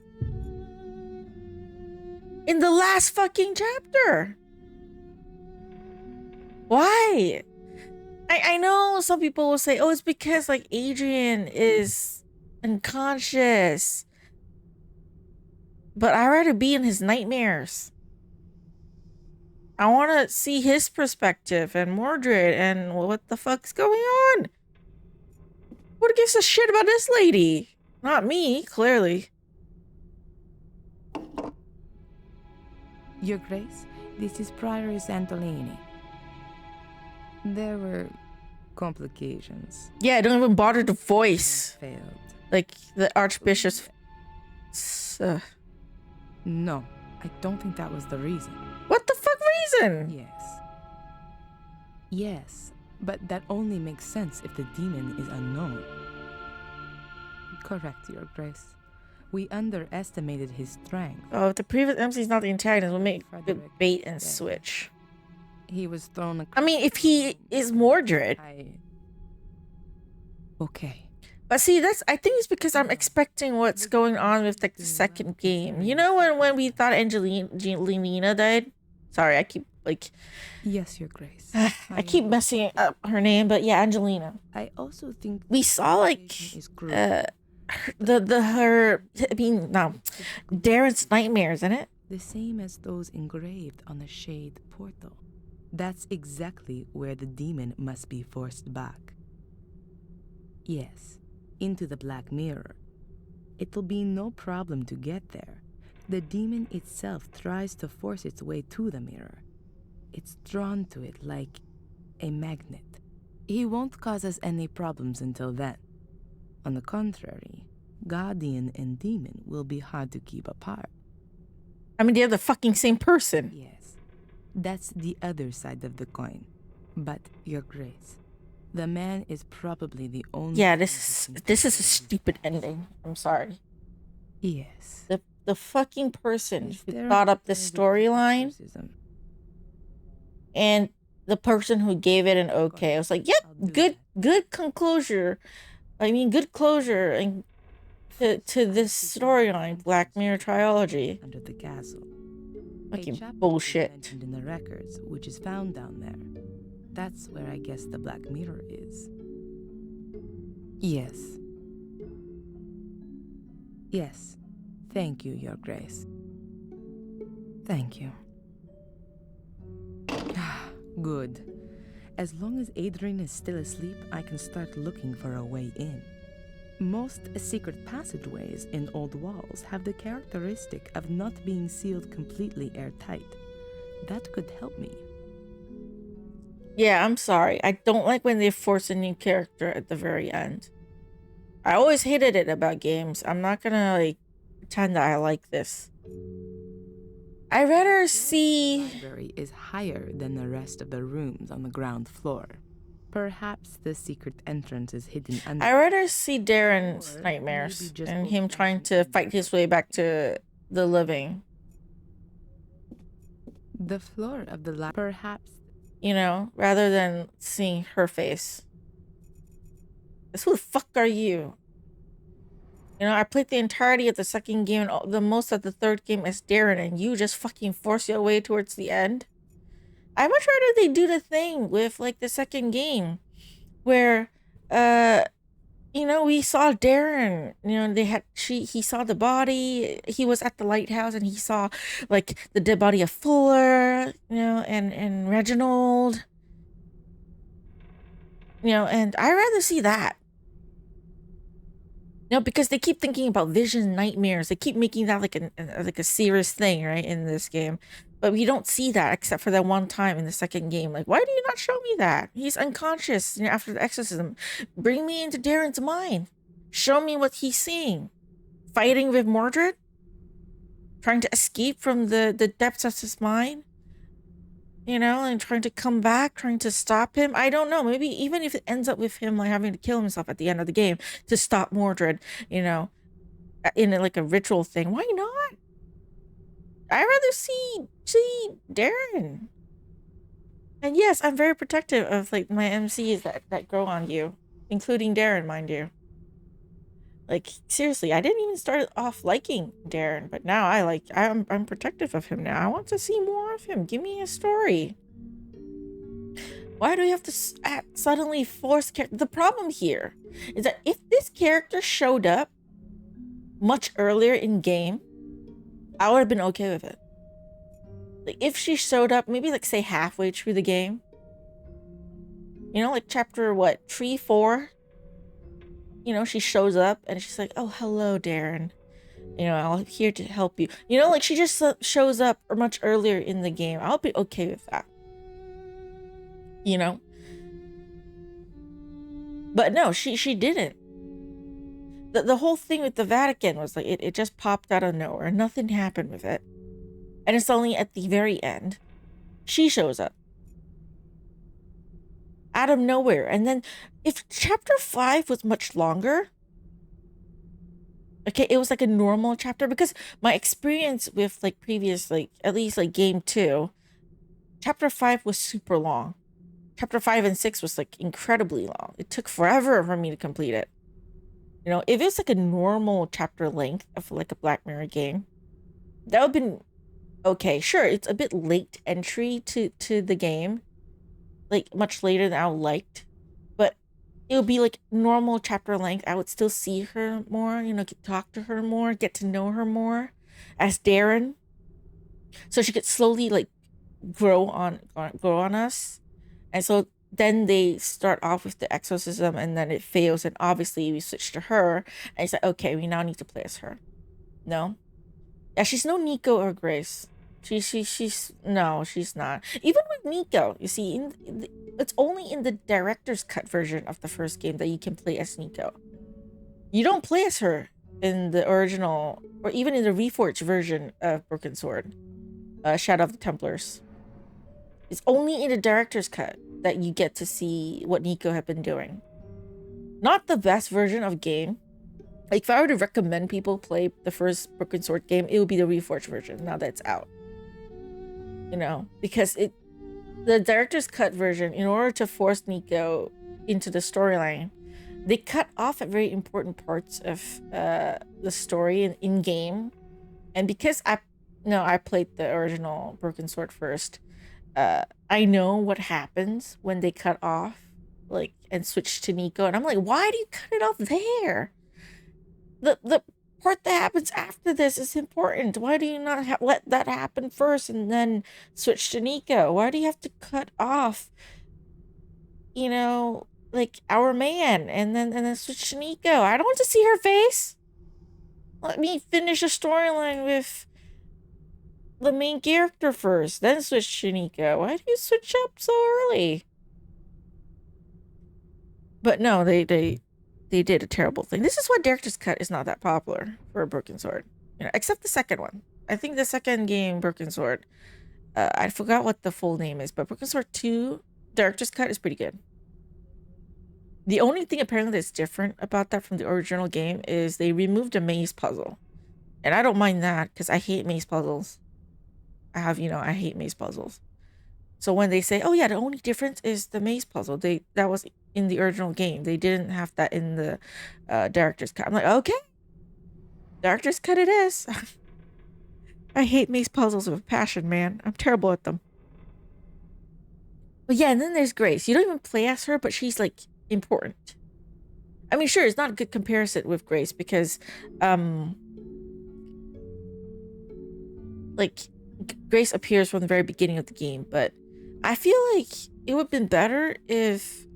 Speaker 1: In the last fucking chapter. Why? I know some people will say, oh, it's because Adrian is unconscious. But I'd rather be in his nightmares. I want to see his perspective and Mordred and what the fuck's going on. What gives a shit about this lady? Not me, clearly.
Speaker 4: Your Grace, this is Prior Santolini. There were complications.
Speaker 1: Yeah, don't even bother to voice.
Speaker 4: Failed.
Speaker 1: The Archbishop's...
Speaker 4: No, I don't think that was the reason.
Speaker 1: What the fuck reason?
Speaker 4: Yes. Yes, but that only makes sense if the demon is unknown. Correct, Your Grace. We underestimated his strength.
Speaker 1: Oh, if the previous MC is not the antagonist, we'll make good
Speaker 4: Frederick
Speaker 1: bait and
Speaker 4: dead.
Speaker 1: switch.
Speaker 4: He was thrown
Speaker 1: I mean, if he is Mordred.
Speaker 4: Okay.
Speaker 1: But see, I think it's because I'm expecting what's going on with the second game. You know when we thought Angelina died? Sorry, I keep
Speaker 4: Yes, Your Grace.
Speaker 1: I keep messing up her name, but yeah, Angelina.
Speaker 4: I also think
Speaker 1: We saw Darren's nightmares, isn't it?
Speaker 4: the same as those engraved on the shade portal. That's exactly where the demon must be forced back. Yes, into the Black Mirror. It'll be no problem to get there. The demon itself tries to force its way to the mirror. It's drawn to it like a magnet. He won't cause us any problems until then. On the contrary, Guardian and Demon will be hard to keep apart.
Speaker 1: I mean, they're the fucking same person.
Speaker 4: Yes, that's the other side of the coin. But, Your Grace, the man is probably the only...
Speaker 1: Yeah, this is a stupid ending. I'm sorry.
Speaker 4: Yes.
Speaker 1: The fucking person who thought up this storyline and the person who gave it an okay. I was like, yep, good conclusion. I mean, good closure and to this storyline, Black Mirror trilogy.
Speaker 4: Under the castle.
Speaker 1: Fucking bullshit.
Speaker 4: Mentioned in the records, which is found down there. That's where I guess the Black Mirror is. Yes. Yes. Thank you, Your Grace. Thank you. Good. As long as Adrian is still asleep, I can start looking for a way in. Most secret passageways in old walls have the characteristic of not being sealed completely airtight. That could help me.
Speaker 1: Yeah, I'm sorry. I don't like when they force a new character at the very end. I always hated it about games. I'm not gonna, like, pretend that I like this. I'd rather see...
Speaker 4: The library is higher than the rest of the rooms on the ground floor. Perhaps the secret entrance is hidden under...
Speaker 1: I'd rather see Darren's
Speaker 4: Or
Speaker 1: nightmares
Speaker 4: maybe just
Speaker 1: and him trying
Speaker 4: old-fashioned
Speaker 1: to fight his way back to the living.
Speaker 4: The floor of the library, perhaps.
Speaker 1: You know, rather than seeing her face. 'Cause who the fuck are you? You know, I played the entirety of the second game and the most of the third game as Darren, and you just fucking force your way towards the end. I'd much rather they do the thing with, like, the second game where, you know, we saw Darren, you know, he saw the body, he was at the lighthouse and he saw, like, the dead body of Fuller, you know, and Reginald, you know, and I'd rather see that. You know, because they keep thinking about vision nightmares. They keep making that like a serious thing, right, in this game. But we don't see that except for that one time in the second game. Like, why do you not show me that? He's unconscious, you know, after the exorcism. Bring me into Darren's mind. Show me what he's seeing. Fighting with Mordred? Trying to escape from the depths of his mind? You know, and trying to come back, trying to stop him. I don't know. Maybe even if it ends up with him like having to kill himself at the end of the game to stop Mordred, you know, in like a ritual thing. Why not? I'd rather see Darren. And yes, I'm very protective of like my MCs that grow on you, including Darren, mind you. Like, seriously, I didn't even start off liking Darren, but now I'm protective of him now. I want to see more of him. Give me a story. Why do we have to suddenly force the problem here is that if this character showed up much earlier in game, I would have been okay with it. Like, if she showed up, maybe like say halfway through the game, you know, like chapter what, 3, 4. You know, she shows up and she's like, oh, hello, Darren. You know, I'm here to help you. You know, like she just shows up much earlier in the game. I'll be okay with that. You know? But no, she didn't. The whole thing with the Vatican was like, it just popped out of nowhere. Nothing happened with it. And it's only at the very end, she shows up. Out of nowhere. And then if chapter 5 was much longer, okay, it was like a normal chapter, because my experience with like previous, like at least like game 2, chapter 5 was super long. Chapter 5 and 6 was like incredibly long. It took forever for me to complete it. You know, if it's like a normal chapter length of like a Black Mirror game, that would have been okay. Sure, it's a bit late entry to the game. Like much later than I liked, but it would be like normal chapter length. I would still see her more, you know, talk to her more, get to know her more as Darren, so she could slowly like grow on us. And so then they start off with the exorcism, and then it fails, and obviously we switch to her, and it's like, okay, we now need to play as her. No, yeah, she's no Nico or Grace. She's no, she's not. Even with Nico, you see, it's only in the director's cut version of the first game that you can play as Nico. You don't play as her in the original, or even in the reforged version of Broken Sword, Shadow of the Templars. It's only in the director's cut that you get to see what Nico had been doing. Not the best version of game. Like, if I were to recommend people play the first Broken Sword game, it would be the reforged version now that it's out. You know, because the director's cut version, in order to force Nico into the storyline, they cut off at very important parts of the story in game. And because I played the original Broken Sword first, I know what happens when they cut off, like, and switch to Nico, and I'm like, why do you cut it off there? The part that happens after this is important. Why do you not let that happen first and then switch to Nico? Why do you have to cut off, you know, like our man and then switch to Nico? I don't want to see her face. Let me finish a storyline with the main character first, then switch to Nico. Why do you switch up so early? But no, they did a terrible thing. This is why Director's Cut is not that popular for a Broken Sword, you know, except the second one. I think the second game, Broken Sword, I forgot what the full name is, but Broken Sword 2 Director's Cut is pretty good. The only thing apparently that's different about that from the original game is they removed a maze puzzle, and I don't mind that because I hate maze puzzles. I hate maze puzzles. So when they say, oh yeah, the only difference is the maze puzzle, that was in the original game. They didn't have that in the Director's Cut. I'm like, okay, Director's Cut it is. I hate maze puzzles with passion, man. I'm terrible at them. But yeah, and then there's Grace. You don't even play as her, but she's like important. I mean, sure, it's not a good comparison with Grace because, like, Grace appears from the very beginning of the game, but I feel like it would have been better if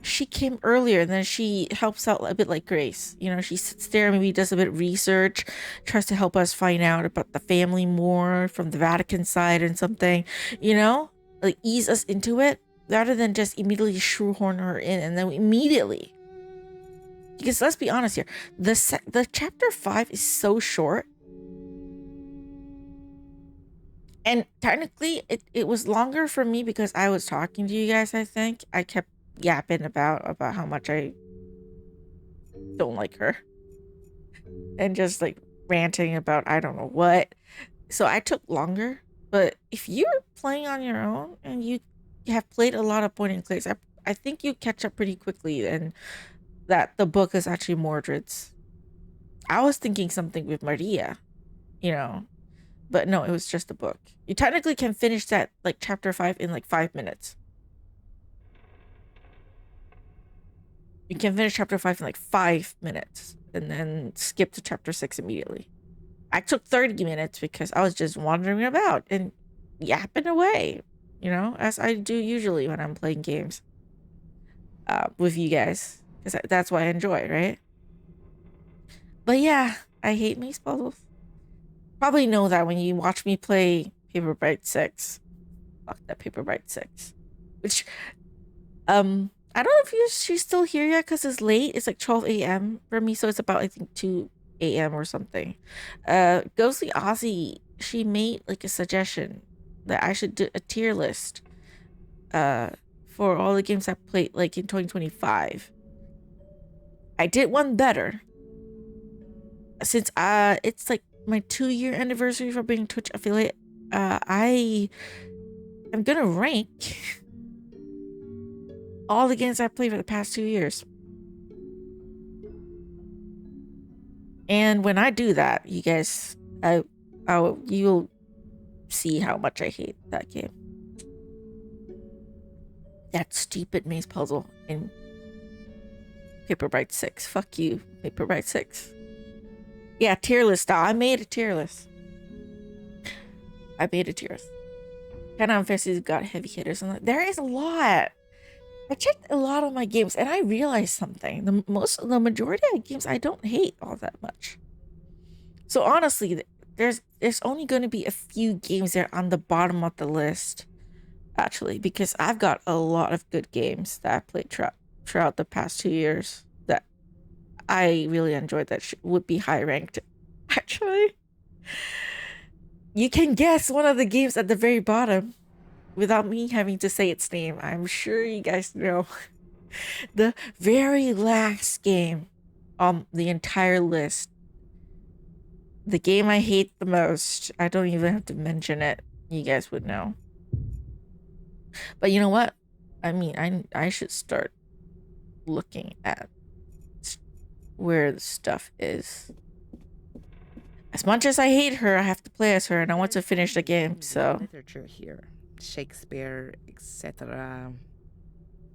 Speaker 1: she came earlier and then she helps out a bit like Grace. You know, she sits there, maybe does a bit of research, tries to help us find out about the family more from the Vatican side and something, you know, like ease us into it rather than just immediately shoehorn her in and then immediately. Because let's be honest here, the chapter 5 is so short. And technically, it was longer for me because I was talking to you guys, I think. I kept yapping about how much I don't like her. And just like ranting about I don't know what. So I took longer. But if you're playing on your own and you have played a lot of point and clicks, I think you catch up pretty quickly and that the book is actually Mordred's. I was thinking something with Maria, you know. But no, it was just a book. You technically can finish that, like, chapter 5 in, like, 5 minutes. You can finish chapter 5 in, like, 5 minutes. And then skip to chapter 6 immediately. I took 30 minutes because I was just wandering about and yapping away. You know, as I do usually when I'm playing games. With you guys. Because that's what I enjoy, right? But yeah, I hate maze puzzles. Probably know that when you watch me play Paper Bright 6. Fuck that Paper Bright 6. Which, I don't know if she's still here yet because it's late. It's like 12 a.m. for me, so it's about, I think, 2 a.m. or something. Ghostly Aussie, she made like a suggestion that I should do a tier list for all the games I played like in 2025. I did one better. Since it's like my 2-year anniversary for being Twitch affiliate, I am gonna rank all the games I've played for the past 2 years. And when I do that, you guys, you'll see how much I hate that game. That stupid maze puzzle in Paper Bright 6. Fuck you, Paper Bright 6. Yeah, tier list. I made a tier list. Kind of Fantasy's got heavy hitters. And there is a lot. I checked a lot of my games and I realized something. The majority of games I don't hate all that much. So honestly, there's only going to be a few games that are on the bottom of the list. Actually, because I've got a lot of good games that I played throughout the past 2 years. I really enjoyed that would be high ranked. Actually, you can guess one of the games at the very bottom without me having to say its name. I'm sure you guys know. The very last game on the entire list. The game I hate the most. I don't even have to mention it. You guys would know. But you know what? I mean, I should start looking at where the stuff is. As much as I hate her, I have to play as her and I want to finish the game, so.
Speaker 4: Literature here. Shakespeare, etc.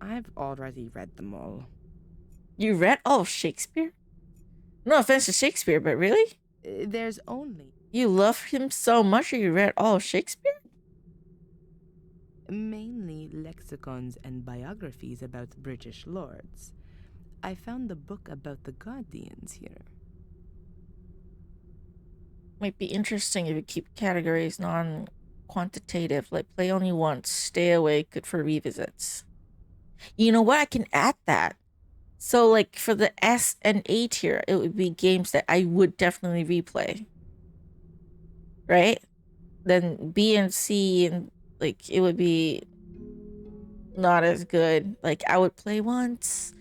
Speaker 4: I've already read them all.
Speaker 1: You read all of Shakespeare? No offense to Shakespeare, but really?
Speaker 4: There's only...
Speaker 1: You love him so much that you read all of Shakespeare?
Speaker 4: Mainly lexicons and biographies about British lords. I found the book about the Guardians here.
Speaker 1: Might be interesting if you keep categories non-quantitative, like play only once, stay away, good for revisits. You know what? I can add that. So, like, for the S and A tier, it would be games that I would definitely replay. Right? Then B and C, and, like, it would be not as good. Like, I would play once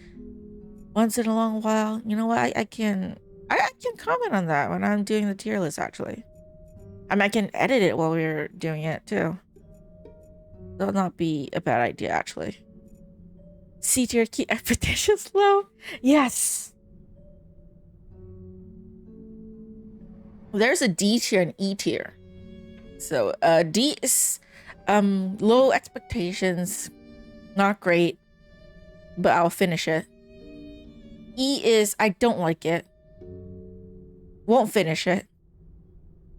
Speaker 1: in a long while. You know what? I can comment on that when I'm doing the tier list, actually. I mean, I can edit it while we're doing it, too. That'll not be a bad idea, actually. C tier, keep expectations low. Yes. There's a D tier and E tier. So D is low expectations, not great, but I'll finish it. E is I don't like it, won't finish it,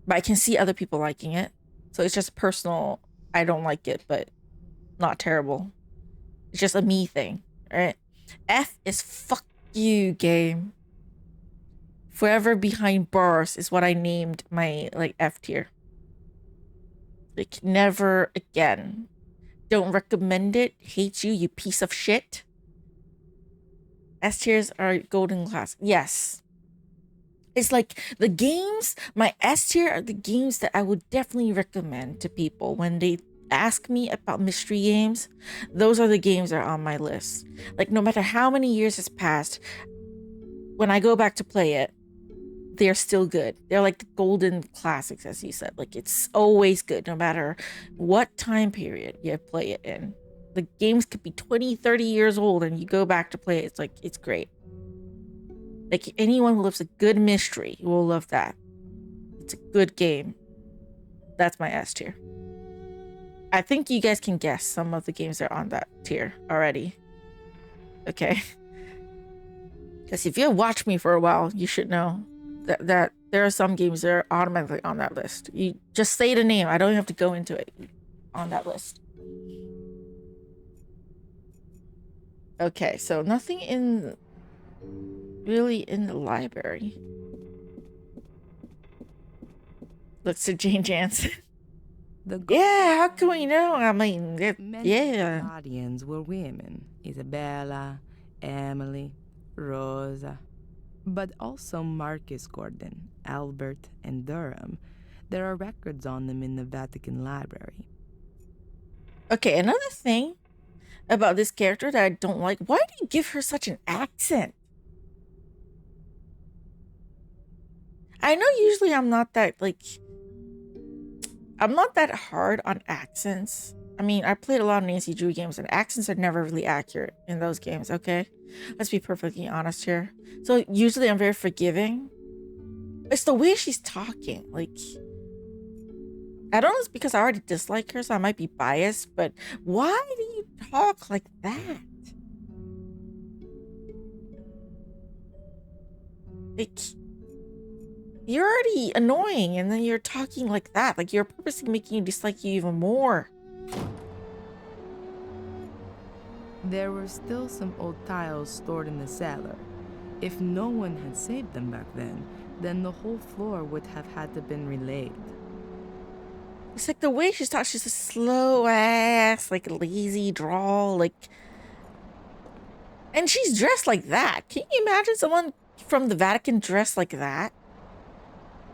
Speaker 1: but I can see other people liking it. So it's just personal. I don't like it, but not terrible. It's just a me thing, right? F is fuck you, game. Forever behind bars is what I named my like F tier. Like never again. Don't recommend it. Hate you, you piece of shit. S tiers are golden class. Yes. It's like the games, my S tier are the games that I would definitely recommend to people when they ask me about mystery games. Those are the games that are on my list. Like no matter how many years has passed, when I go back to play it, they're still good. They're like the golden classics, as you said. Like it's always good no matter what time period you play it in. The games could be 20, 30 years old and you go back to play it. It's like, it's great. Like anyone who loves a good mystery will love that. It's a good game. That's my S tier. I think you guys can guess some of the games that are on that tier already. Okay. Because if you watched me for a while, you should know that there are some games that are automatically on that list. You just say the name. I don't even have to go into it. On that list. Okay, so nothing really in the library. Looks to Jane Jansen. Yeah, how can we know? I mean, yeah.
Speaker 4: Guardians were women. Isabella, Emily, Rosa. But also Marcus Gordon, Albert, and Durham. There are records on them in the Vatican Library.
Speaker 1: Okay, another thing about this character that I don't like. Why do you give her such an accent? I know usually I'm not that hard on accents. I mean, I played a lot of Nancy Drew games and accents are never really accurate in those games, okay? Let's be perfectly honest here. So usually I'm very forgiving. It's the way she's talking. Like, I don't know if it's because I already dislike her, so I might be biased, but why do you talk like that? Like, you're already annoying and then you're talking like that. Like, you're purposely making you dislike you even more.
Speaker 4: There were still some old tiles stored in the cellar. If no one had saved them back then the whole floor would have had to been relaid.
Speaker 1: It's like the way she's talking, she's a slow ass, like lazy drawl, like, and she's dressed like that. Can you imagine someone from the Vatican dressed like that?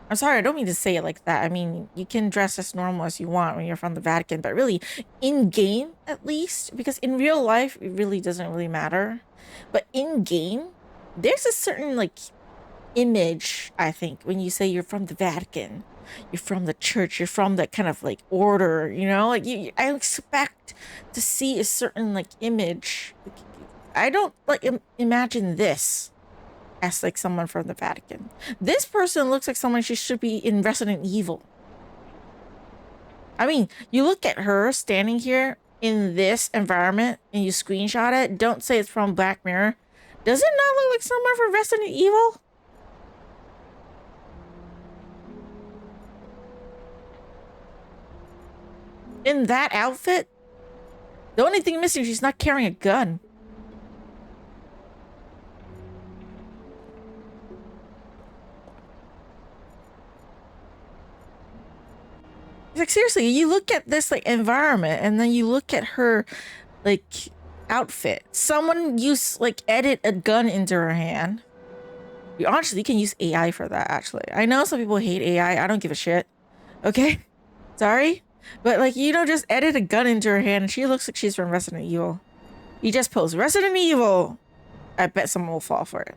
Speaker 1: I'm sorry, I don't mean to say it like that. I mean, you can dress as normal as you want when you're from the Vatican, but really, in game at least, because in real life, it really doesn't really matter. But in game, there's a certain like image, I think, when you say you're from the Vatican, you're from the church, you're from that kind of like order, you know, like I expect to see a certain like image. I don't like imagine this as like someone from the Vatican. This person looks like someone she should be in Resident Evil. I mean, you look at her standing here in this environment and you screenshot it. Don't say it's from Black Mirror. Does it not look like someone from Resident Evil? In that outfit? The only thing missing is she's not carrying a gun. Like, seriously, you look at this, like, environment, and then you look at her, like, outfit. Someone edit a gun into her hand. Honestly, you can use AI for that, actually. I know some people hate AI. I don't give a shit. Okay? Sorry? But, like, just edit a gun into her hand, and she looks like she's from Resident Evil. You just post Resident Evil. I bet someone will fall for it.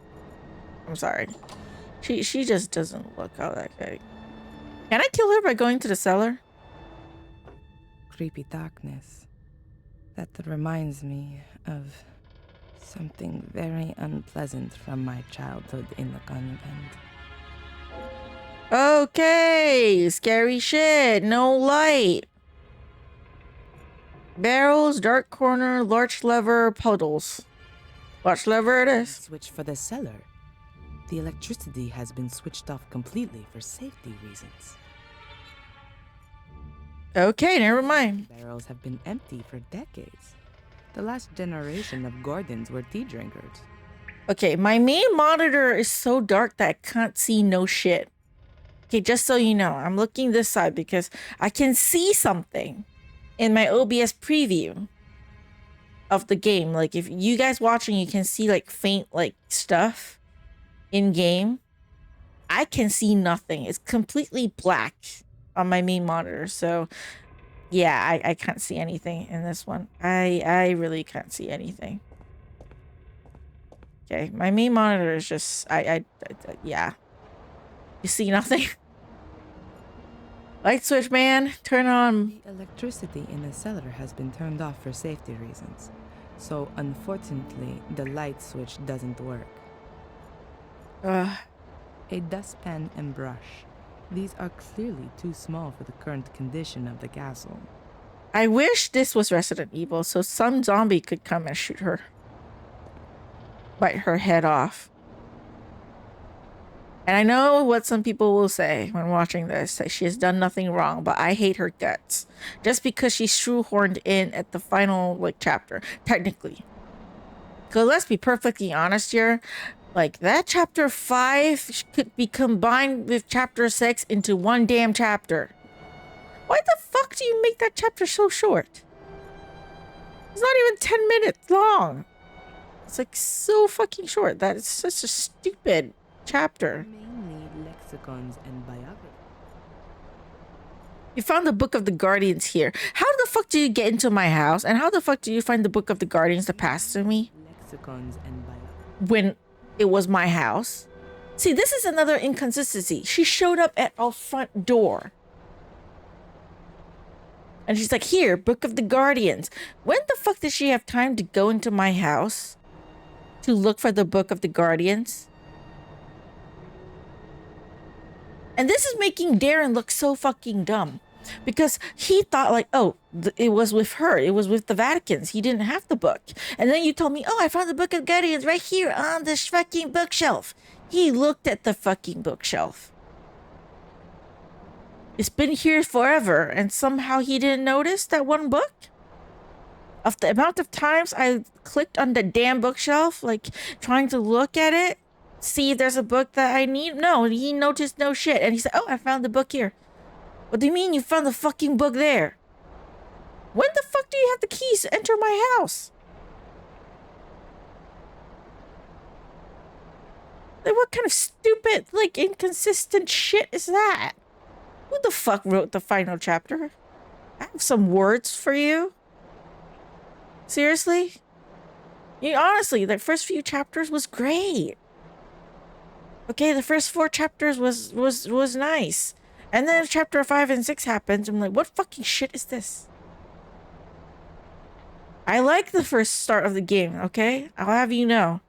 Speaker 1: I'm sorry. She just doesn't look all that good. Can I kill her by going to the cellar?
Speaker 4: Creepy darkness. That reminds me of something very unpleasant from my childhood in the convent.
Speaker 1: Okay, scary shit. No light. Barrels, dark corner, large lever, puddles. Large lever it is.
Speaker 4: Switch for the cellar. The electricity has been switched off completely for safety reasons.
Speaker 1: Okay, never mind.
Speaker 4: Barrels have been empty for decades. The last generation of Gordons were tea drinkers.
Speaker 1: Okay, my main monitor is so dark that I can't see no shit. Okay, just so you know, I'm looking this side because I can see something in my OBS preview of the game. Like, if you guys watching, you can see like faint like stuff in game. I can see nothing. It's completely black on my main monitor. So yeah, I can't see anything in this one. I really can't see anything. Okay, my main monitor is just yeah. You see nothing? Light switch, man. Turn on.
Speaker 4: The electricity in the cellar has been turned off for safety reasons. So unfortunately, the light switch doesn't work. A dustpan and brush. These are clearly too small for the current condition of the castle.
Speaker 1: I wish this was Resident Evil so some zombie could come and shoot her. Bite her head off. And I know what some people will say when watching this, that she has done nothing wrong, but I hate her guts. Just because she's shoehorned in at the final, like, chapter, technically. Because let's be perfectly honest here, like, that chapter 5 could be combined with chapter 6 into one damn chapter. Why the fuck do you make that chapter so short? It's not even 10 minutes long. It's like so fucking short. That is such a stupid chapter.
Speaker 4: Mainly lexicons and biography.
Speaker 1: You found the Book of the Guardians here. How the fuck do you get into my house? And how the fuck do you find the Book of the Guardians to pass to me?
Speaker 4: Lexicons and biography.
Speaker 1: When it was my house? See, this is another inconsistency. She showed up at our front door. And she's like, here, Book of the Guardians. When the fuck did she have time to go into my house to look for the Book of the Guardians? And this is making Darren look so fucking dumb. Because he thought like, oh, it was with her. It was with the Vaticans. He didn't have the book. And then you told me, oh, I found the Book of Guardians right here on this fucking bookshelf. He looked at the fucking bookshelf. It's been here forever. And somehow he didn't notice that one book? Of the amount of times I clicked on the damn bookshelf, like trying to look at it, see if there's a book that I need. No, he noticed no shit. And he said, oh, I found the book here. What do you mean you found the fucking book there? When the fuck do you have the keys to enter my house? Like, what kind of stupid, like, inconsistent shit is that? Who the fuck wrote the final chapter? I have some words for you. Seriously? Honestly, the first few chapters was great. Okay, the first 4 chapters was nice. And then chapter 5 and 6 happens. I'm like, what fucking shit is this? I like the first start of the game, okay? I'll have you know.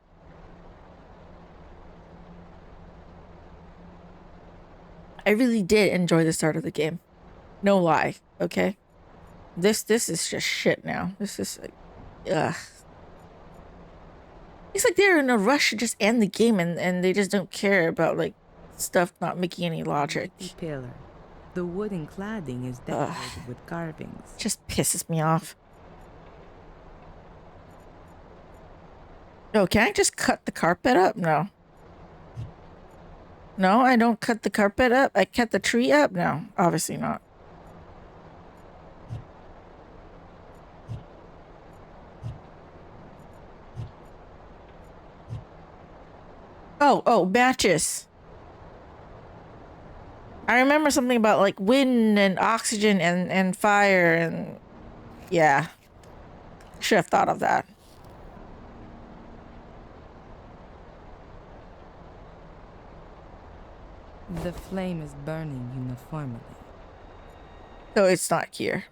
Speaker 1: I really did enjoy the start of the game. No lie, okay? This is just shit now. This is like, ugh. It's like they're in a rush to just end the game and they just don't care about like stuff not making any logic.
Speaker 4: Pillar. The wooden cladding is decorated with carvings.
Speaker 1: Just pisses me off. No, can I just cut the carpet up? No. No, I don't cut the carpet up. I cut the tree up? No, obviously not. Oh, matches. I remember something about like wind and oxygen and fire and yeah. Should have thought of that.
Speaker 4: The flame is burning uniformly.
Speaker 1: So it's not here.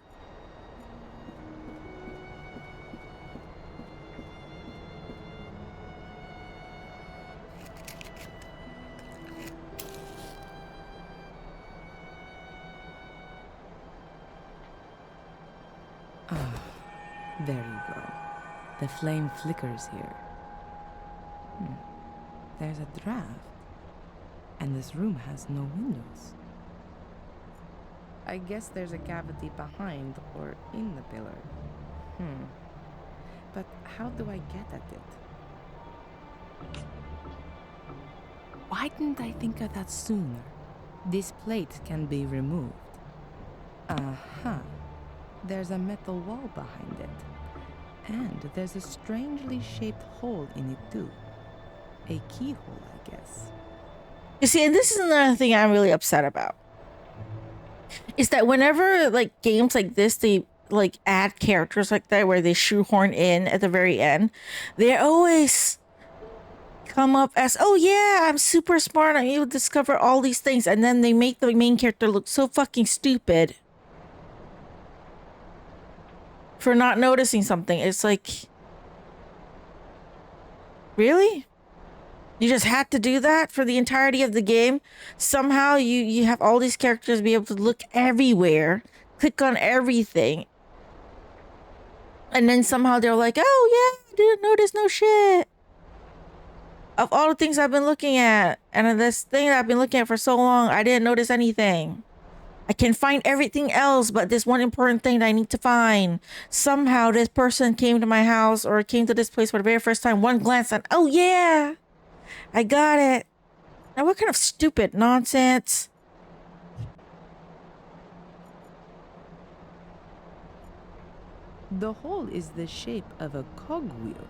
Speaker 4: There you go. The flame flickers here. There's a draft. And this room has no windows. I guess there's a cavity behind or in the pillar. But how do I get at it? Why didn't I think of that sooner? This plate can be removed. There's a metal wall behind it. And there's a strangely shaped hole in it too. A keyhole, I guess.
Speaker 1: You see, and this is another thing I'm really upset about. Is that whenever like games like this, they like add characters like that where they shoehorn in at the very end, they always come up as, oh yeah, I'm super smart, I'm able to discover all these things, and then they make the main character look so fucking stupid for not noticing something. It's like, really? You just had to do that for the entirety of the game? Somehow you have all these characters be able to look everywhere, click on everything, and then somehow they're like, oh yeah, I didn't notice no shit. Of all the things I've been looking at, and this thing that I've been looking at for so long, I didn't notice anything. I can find everything else, but this one important thing that I need to find. Somehow this person came to my house or came to this place for the very first time, one glance and, oh yeah, I got it. Now what kind of stupid nonsense?
Speaker 4: The hole is the shape of a cogwheel.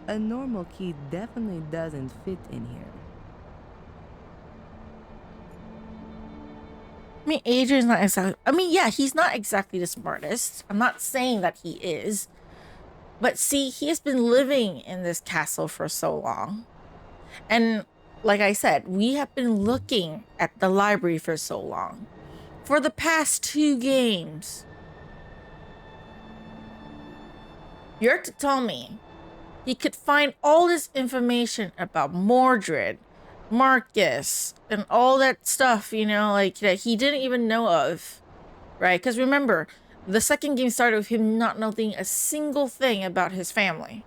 Speaker 4: A normal key definitely doesn't fit in here.
Speaker 1: I mean, Adrian's not exactly... I mean, yeah, he's not exactly the smartest. I'm not saying that he is. But see, he has been living in this castle for so long. And like I said, we have been looking at the library for so long. For the past 2 games. You're to tell me he could find all this information about Mordred, Marcus, and all that stuff, you know, like that he didn't even know of, right? Because remember, the second game started with him not knowing a single thing about his family.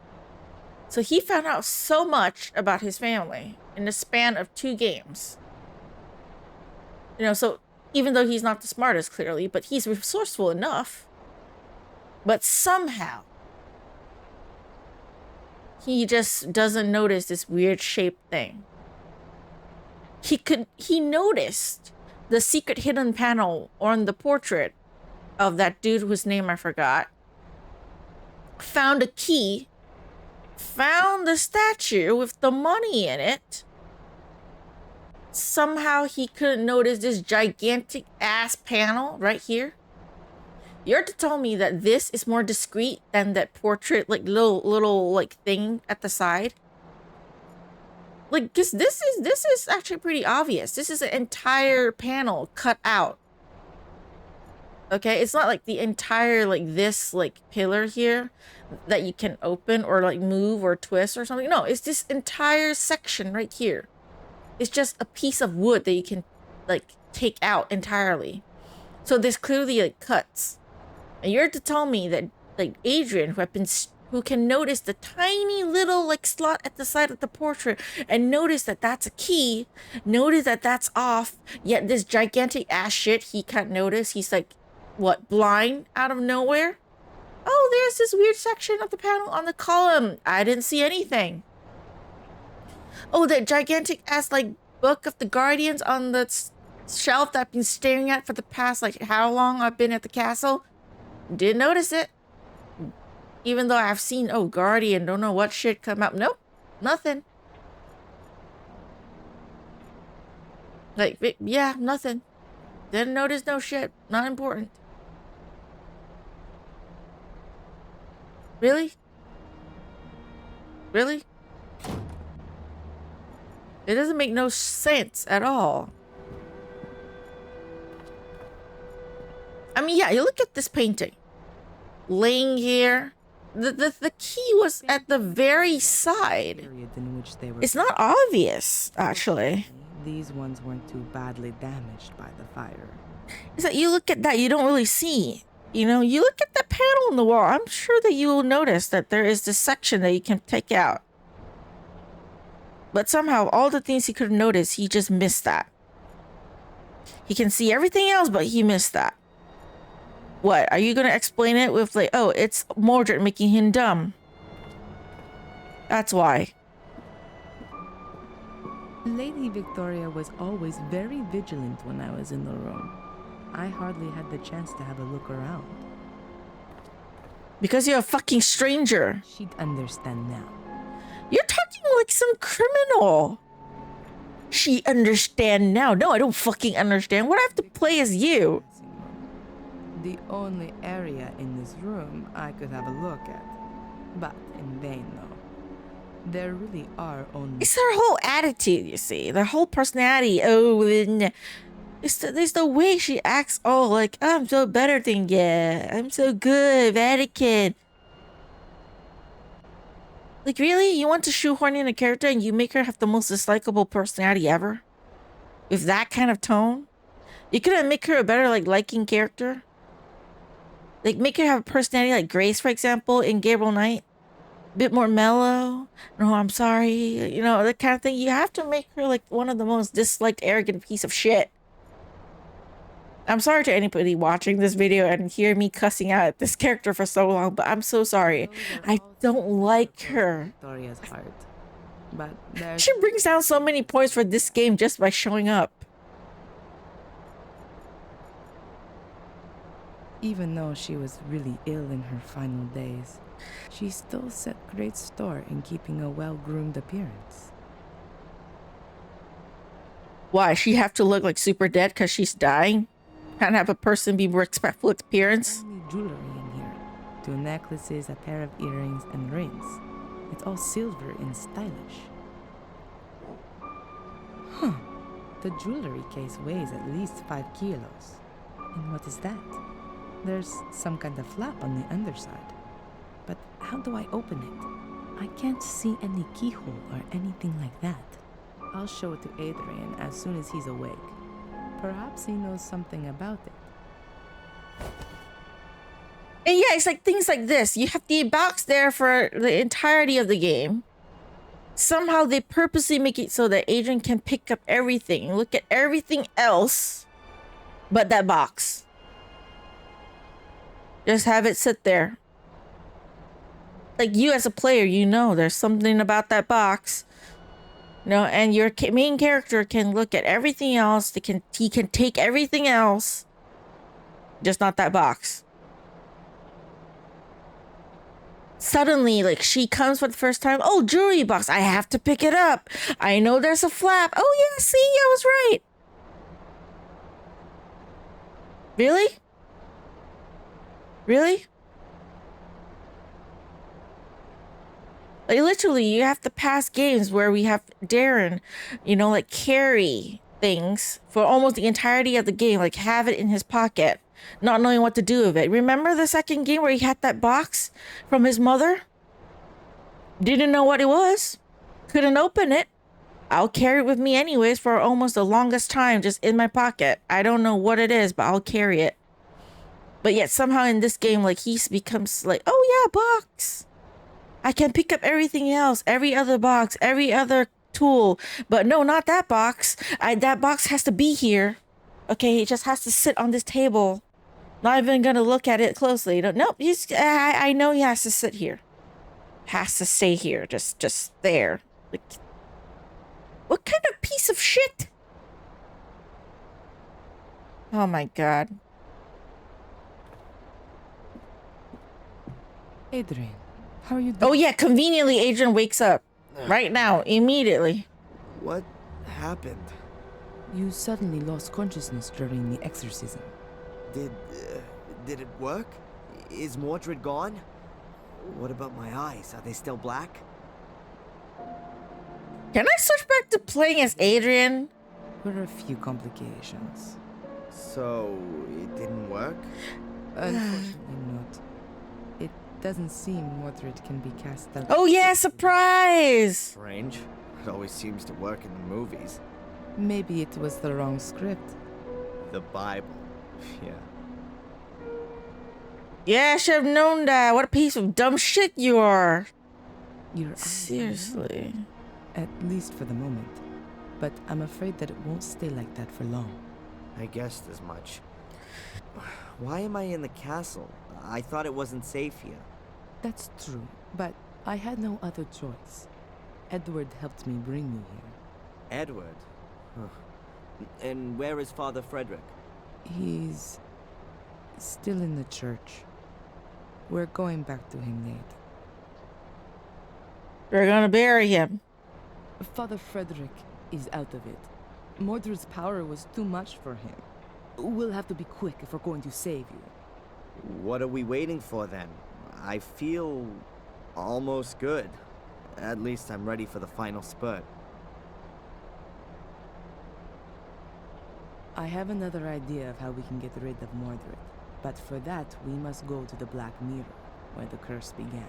Speaker 1: So he found out so much about his family in the span of 2 games. You know, so even though he's not the smartest, clearly, but he's resourceful enough. But somehow, he just doesn't notice this weird shaped thing. He noticed the secret hidden panel on the portrait of that dude whose name I forgot. Found a key. Found the statue with the money in it. Somehow he couldn't notice this gigantic ass panel right here. You're to tell me that this is more discreet than that portrait, like little like thing at the side. Like, cause this is actually pretty obvious. This is an entire panel cut out. Okay, it's not like the entire like this like pillar here that you can open or like move or twist or something. No, it's this entire section right here. It's just a piece of wood that you can like take out entirely. So this clearly like cuts. And you're to tell me that like Adrian, who had been who can notice the tiny little like slot at the side of the portrait and notice that that's a key, notice that that's off, yet this gigantic ass shit he can't notice. He's like, what, blind out of nowhere? Oh, there's this weird section of the panel on the column. I didn't see anything. Oh, that gigantic ass like book of the Guardians on the shelf that I've been staring at for the past like how long I've been at the castle. Didn't notice it. Even though I've seen, oh, Guardian, don't know what shit come up. Nope, nothing. Like, yeah, nothing. Didn't notice no shit. Not important. Really? Really? It doesn't make no sense at all. I mean, yeah, you look at this painting. Laying here. The key was at the very side. It's not obvious, actually.
Speaker 4: These ones weren't too badly damaged by the fire.
Speaker 1: It's like you look at that, you don't really see. You know, you look at the panel on the wall. I'm sure that you will notice that there is this section that you can take out. But somehow, all the things he could have noticed, he just missed that. He can see everything else, but he missed that. What, are you going to explain it with like, oh, it's Mordred making him dumb? That's why.
Speaker 4: Lady Victoria was always very vigilant when I was in the room. I hardly had the chance to have a look around.
Speaker 1: Because you're a fucking stranger.
Speaker 4: She'd understand now.
Speaker 1: You're talking like some criminal. She understand now. No, I don't fucking understand. What I have to play as you?
Speaker 4: The only area in this room I could have a look at. But in vain, though. There really are only...
Speaker 1: It's her whole attitude, you see. Their whole personality. Oh, it's the way she acts. Oh, like, I'm so better than you. I'm so good, Vatican. Like, really? You want to shoehorn in a character and you make her have the most dislikable personality ever? With that kind of tone? You couldn't make her a better, like, liking character? Like, make her have a personality like Grace, for example, in Gabriel Knight. A bit more mellow. No, I'm sorry. You know, that kind of thing. You have to make her, like, one of the most disliked, arrogant piece of shit. I'm sorry to anybody watching this video and hear me cussing out at this character for so long, but I'm so sorry. I don't like her.
Speaker 4: Victoria's heart. But
Speaker 1: she brings down so many points for this game just by showing up.
Speaker 4: Even though she was really ill in her final days, she still set great store in keeping a well-groomed appearance.
Speaker 1: Why? She have to look like super dead because she's dying? Can't have a person be respectful of appearance?
Speaker 4: Only jewelry in here. 2 necklaces, a pair of earrings, and rings. It's all silver and stylish. Huh. The jewelry case weighs at least 5 kilos. And what is that? There's some kind of flap on the underside. But how do I open it? I can't see any keyhole or anything like that. I'll show it to Adrian as soon as he's awake. Perhaps he knows something about it.
Speaker 1: And yeah, it's like things like this. You have the box there for the entirety of the game. Somehow they purposely make it so that Adrian can pick up everything, look at everything else but that box. Just have it sit there. Like, you as a player, you know there's something about that box. You know, and your main character can look at everything else. He can take everything else. Just not that box. Suddenly, like, she comes for the first time. Oh, jewelry box. I have to pick it up. I know there's a flap. Oh, yeah, see, I was right. Really? Really? Like, literally, you have to pass games where we have Darren, you know, like, carry things for almost the entirety of the game. Like, have it in his pocket, not knowing what to do with it. Remember the second game where he had that box from his mother? Didn't know what it was. Couldn't open it. I'll carry it with me anyways for almost the longest time, just in my pocket. I don't know what it is, but I'll carry it. But yet somehow in this game, like, he becomes like, oh yeah, box. I can pick up everything else, every other box, every other tool. But no, not that box. That box has to be here. Okay, it just has to sit on this table. Not even gonna look at it closely. Nope, I know he has to sit here. Has to stay here, just there. Like, what kind of piece of shit? Oh my god.
Speaker 4: Adrian, how are you doing?
Speaker 1: Oh yeah, conveniently Adrian wakes up. Right now, immediately.
Speaker 2: What happened?
Speaker 4: You suddenly lost consciousness during the exorcism.
Speaker 2: Did it work? Is Mordred gone? What about my eyes? Are they still black?
Speaker 1: Can I switch back to playing as Adrian?
Speaker 4: There are a few complications.
Speaker 2: So, it didn't work?
Speaker 4: Unfortunately not. It doesn't seem Mordred can be cast out.
Speaker 1: Oh yeah, surprise!
Speaker 2: Strange. It always seems to work in the movies.
Speaker 4: Maybe it was the wrong script.
Speaker 2: The Bible. Yeah.
Speaker 1: Yeah, I should have known that. What a piece of dumb shit you are.
Speaker 4: You're
Speaker 1: Seriously.
Speaker 4: at least for the moment. But I'm afraid that it won't stay like that for long.
Speaker 2: I guessed as much. Why am I in the castle? I thought it wasn't safe here.
Speaker 4: That's true, but I had no other choice. Edward helped me bring you here.
Speaker 2: Edward? Huh. And where is Father Frederick?
Speaker 4: He's still in the church. We're going back to him, Nate.
Speaker 1: We're gonna bury him.
Speaker 4: Father Frederick is out of it. Mordred's power was too much for him. We'll have to be quick if we're going to save you.
Speaker 2: What are we waiting for then? I feel almost good. At least I'm ready for the final spurt.
Speaker 4: I have another idea of how we can get rid of Mordred. But for that, we must go to the Black Mirror, where the curse began.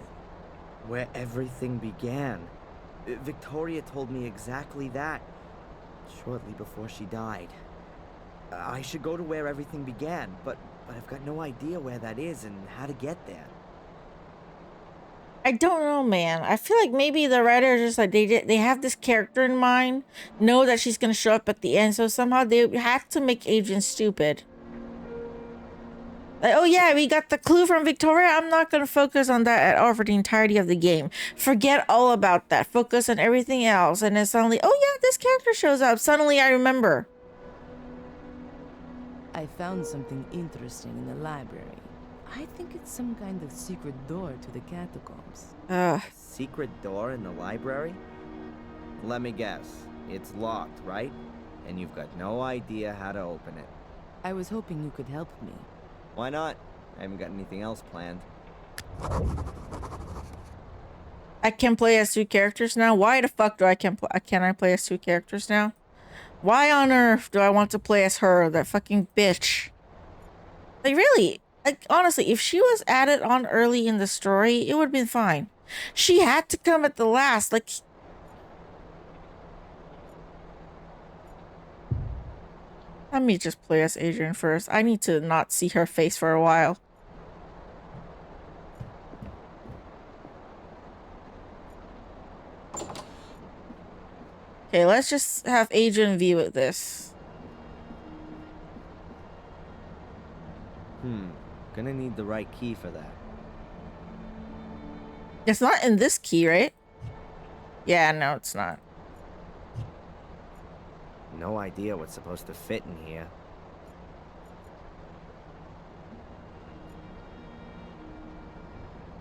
Speaker 2: Where everything began. Victoria told me exactly that, shortly before she died. I should go to where everything began, but I've got no idea where that is and how to get there.
Speaker 1: I don't know, man. I feel like maybe the writer just like they have this character in mind, know that she's gonna show up at the end, so somehow they had to make Adrian stupid. Like, oh yeah, we got the clue from Victoria. I'm not gonna focus on that at all for the entirety of the game. Forget all about that. Focus on everything else, and then suddenly, oh yeah, this character shows up. Suddenly, I remember.
Speaker 4: I found something interesting in the library. I think it's some kind of secret door to the catacombs.
Speaker 2: Secret door in the library? Let me guess. It's locked, right? And you've got no idea how to open it.
Speaker 4: I was hoping you could help me.
Speaker 2: Why not? I haven't got anything else planned.
Speaker 1: I can play as two characters now. Why the fuck do can I play as two characters now? Why on earth do I want to play as her, that fucking bitch? Like really, like honestly, if she was added on early in the story, it would have been fine. She had to come at the last, like. Let me just play as Adrian first. I need to not see her face for a while. Okay, let's just have Adrian view at this.
Speaker 2: Gonna need the right key for that.
Speaker 1: It's not in this key, right? Yeah, no, it's not.
Speaker 2: No idea what's supposed to fit in here.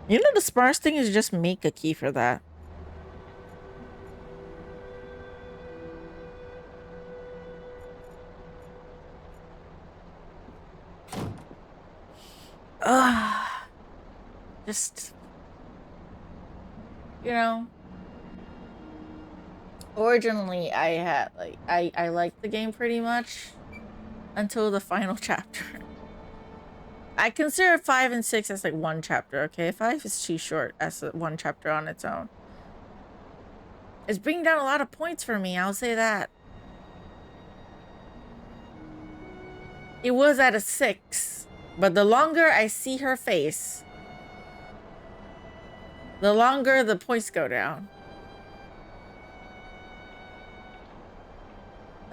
Speaker 1: You know, the smartest thing is just make a key for that. Just, you know, originally I had like I liked the game pretty much until the final chapter. I consider 5 and 6 as like one chapter. Okay, 5 is too short as one chapter on its own. It's bringing down a lot of points for me, I'll say that. It was at a 6, but the longer I see her face, the longer the points go down.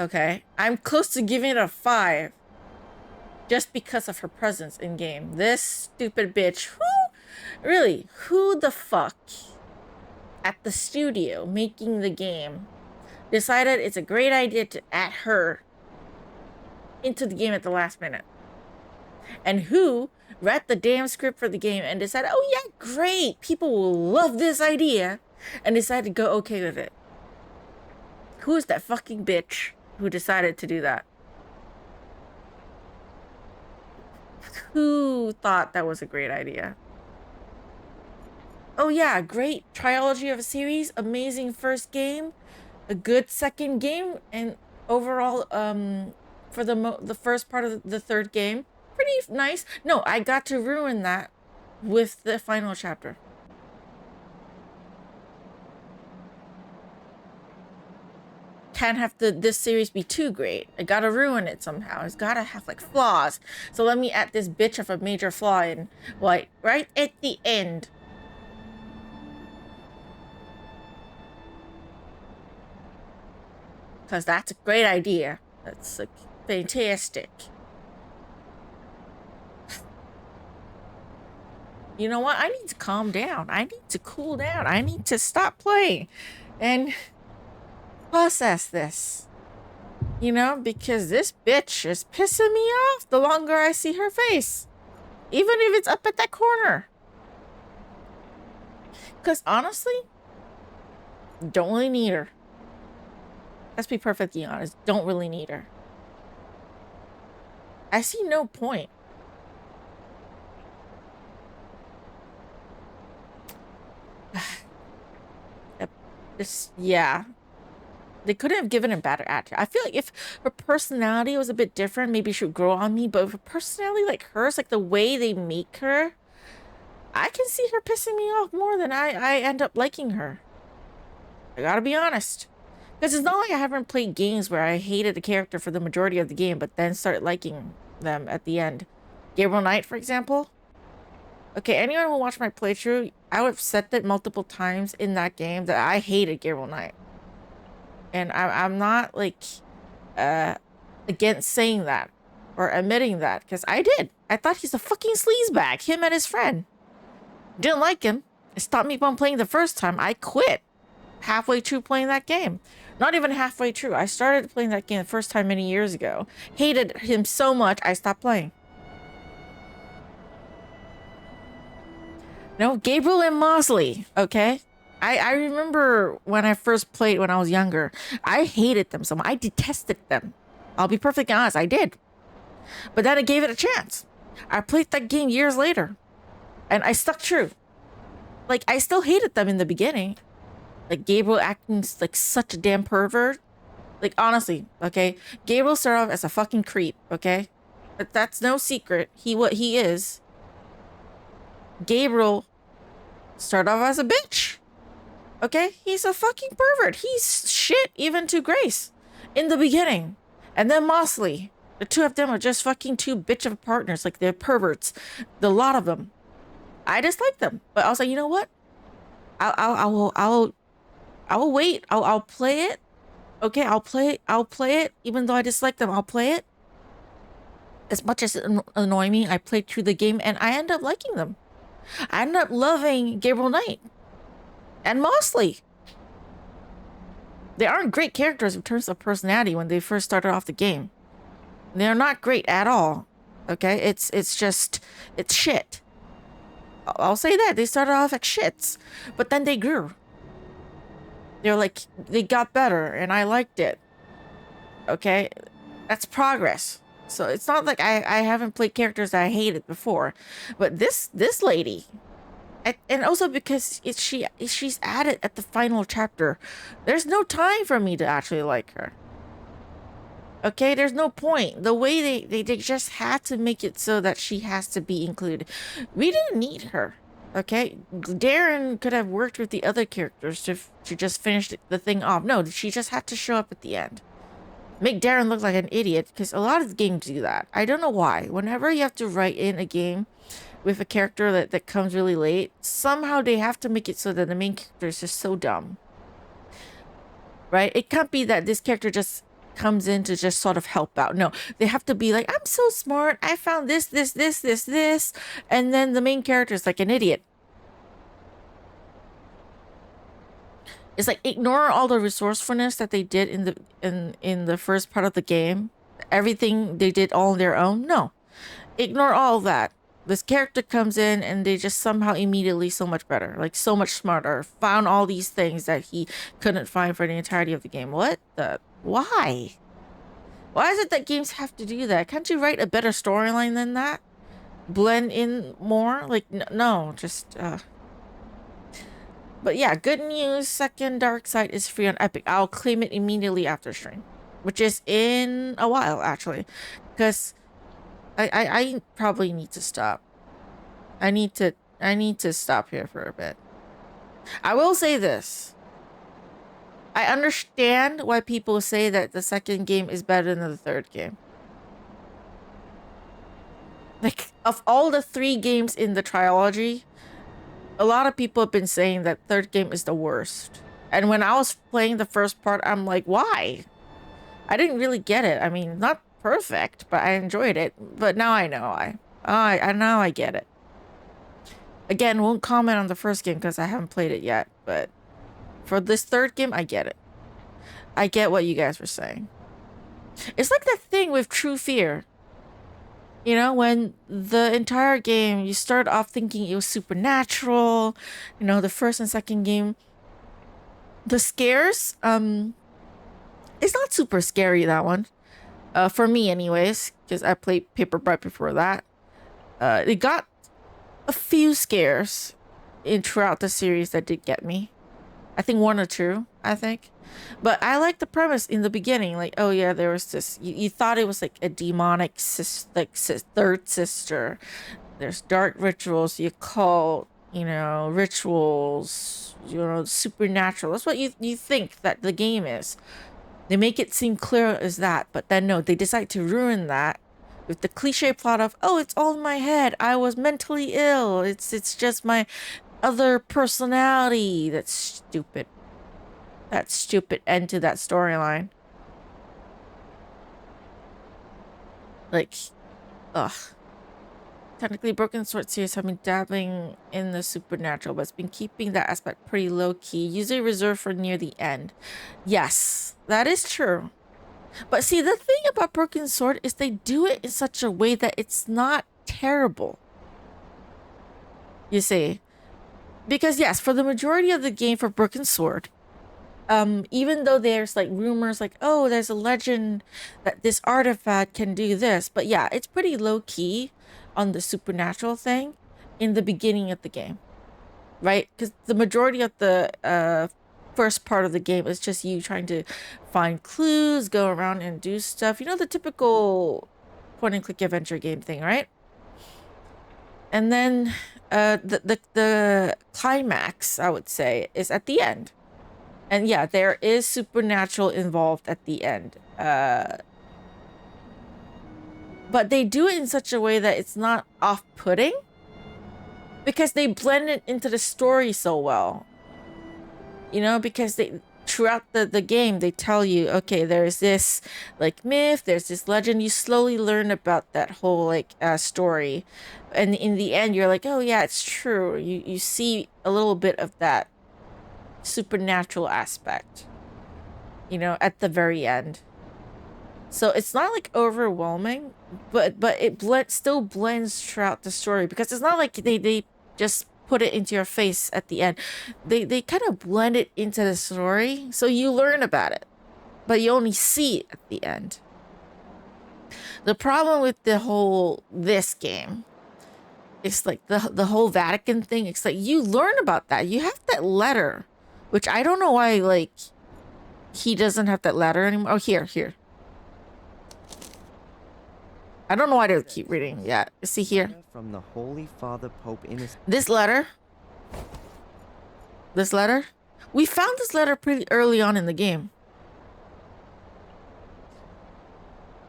Speaker 1: Okay, I'm close to giving it a 5. Just because of her presence in game. This stupid bitch. Really, who the fuck at the studio making the game decided it's a great idea to add her into the game at the last minute? And who read the damn script for the game and decided, oh yeah, great, people will love this idea, and decided to go okay with it? Who is that fucking bitch who decided to do that? Who thought that was a great idea? Oh yeah, great trilogy of a series, amazing first game, a good second game, and overall, for the first part of the third game, pretty nice. No, I got to ruin that with the final chapter. Can't have this series be too great. I gotta ruin it somehow. It's gotta have like flaws. So let me add this bitch of a major flaw in, like, right at the end. Because that's a great idea. That's like fantastic. You know what? I need to calm down. I need to cool down. I need to stop playing and process this. You know, because this bitch is pissing me off the longer I see her face. Even if it's up at that corner. Because honestly, don't really need her. Let's be perfectly honest. Don't really need her. I see no point. Yeah. They couldn't have given a better actor. I feel like if her personality was a bit different, maybe she would grow on me. But if her personality like hers, like the way they make her, I can see her pissing me off more than I end up liking her. I gotta be honest. Because it's not like I haven't played games where I hated the character for the majority of the game, but then started liking them at the end. Gabriel Knight, for example. Okay, anyone who watched my playthrough, I would have said that multiple times in that game that I hated Gabriel Knight. And I'm not, like, against saying that or admitting that, because I did. I thought he's a fucking sleazebag, him and his friend. Didn't like him. It stopped me from playing the first time. I quit halfway through playing that game. Not even halfway through. I started playing that game the first time many years ago. Hated him so much, I stopped playing. No, Gabriel and Mosley, okay? I remember when I first played when I was younger, I hated them so much. I detested them. I'll be perfectly honest, I did. But then I gave it a chance. I played that game years later. And I stuck true. Like, I still hated them in the beginning. Like, Gabriel acting like such a damn pervert. Like, honestly, okay? Gabriel started off as a fucking creep, okay? But that's no secret. What he is. Gabriel started off as a bitch. Okay? He's a fucking pervert. He's shit even to Grace in the beginning. And then Mosley. The two of them are just fucking two bitch of partners. Like, they're perverts. The lot of them. I dislike them. But I was like, you know what? I will wait. I'll play it. Okay, I'll play it. Even though I dislike them, I'll play it. As much as it annoy me, I played through the game and I end up liking them. I end up loving Gabriel Knight. And Mosley. They aren't great characters in terms of personality when they first started off the game. They're not great at all. Okay? It's shit. I'll say that. They started off at shits. But then they grew. They're like, they got better and I liked it. Okay? That's progress. So it's not like I haven't played characters that I hated before. But this lady... And also because she's added at the final chapter. There's no time for me to actually like her. Okay, there's no point. The way they just had to make it so that she has to be included. We didn't need her. Okay, Darren could have worked with the other characters to just finish the thing off. No, she just had to show up at the end. Make Darren look like an idiot, because a lot of games do that. I don't know why. Whenever you have to write in a game with a character that comes really late, somehow they have to make it so that the main character is just so dumb. Right? It can't be that this character just comes in to just sort of help out. No, they have to be like, I'm so smart. I found this. And then the main character is like an idiot. It's like, ignore all the resourcefulness that they did in the first part of the game. Everything they did all on their own. No. Ignore all that. This character comes in and they just somehow immediately so much better, like so much smarter, found all these things that he couldn't find for the entirety of the game. What the? Why? Why is it that games have to do that? Can't you write a better storyline than that? Blend in more? Like, no, just, But yeah, good news. Second Dark Side is free on Epic. I'll claim it immediately after stream, which is in a while, actually, because I probably need to stop. I need to stop here for a bit. I will say this. I understand why people say that the second game is better than the third game. Like, of all the 3 games in the trilogy, a lot of people have been saying that third game is the worst. And when I was playing the first part, I'm like, why? I didn't really get it. I mean, not perfect, but I enjoyed it. But now I know. Now I get it. Again, won't comment on the first game because I haven't played it yet. But for this third game, I get it. I get what you guys were saying. It's like that thing with True Fear. You know, when the entire game, you start off thinking it was supernatural. You know, the first and second game. The scares, it's not super scary, that one. For me anyways, because I played Paper Bride before that. It got a few scares throughout the series that did get me. I think 1 or 2, I think. But I like the premise in the beginning. Like, oh yeah, there was this... You thought it was like a demonic third sister. There's dark rituals, you call, you know, rituals, you know, supernatural. That's what you think that the game is. They make it seem clear as that, but then no, they decide to ruin that with the cliche plot of, oh, it's all in my head. I was mentally ill. It's just my other personality. That's stupid. That stupid end to that storyline. Like, ugh. Technically, Broken Sword series have been dabbling in the supernatural, but it's been keeping that aspect pretty low-key, usually reserved for near the end. Yes, that is true. But see, the thing about Broken Sword is they do it in such a way that it's not terrible. You see? Because yes, for the majority of the game for Broken Sword, even though there's like rumors like, oh, there's a legend that this artifact can do this, but yeah, it's pretty low-key on the supernatural thing in the beginning of the game, right? Because the majority of the first part of the game is just you trying to find clues, go around and do stuff, you know, the typical point-and-click adventure game thing, right? And then the climax, I would say, is at the end. And yeah, there is supernatural involved at the end. But they do it in such a way that it's not off-putting. Because they blend it into the story so well. You know, because they throughout the game, they tell you, okay, there's this, like, myth, there's this legend. You slowly learn about that whole, like, story. And in the end, you're like, oh, yeah, it's true. You see a little bit of that supernatural aspect, you know, at the very end. So it's not like overwhelming, but it still blends throughout the story, because it's not like they just put it into your face at the end. They kind of blend it into the story, so you learn about it, but you only see it at the end. The problem with this game is like the whole Vatican thing. It's like you learn about that. You have that letter, which I don't know why, like, he doesn't have that letter anymore. Oh, here. I don't know why to keep reading. Yeah, see here.
Speaker 2: From the Holy Father Pope Innocence.
Speaker 1: This letter. We found this letter pretty early on in the game.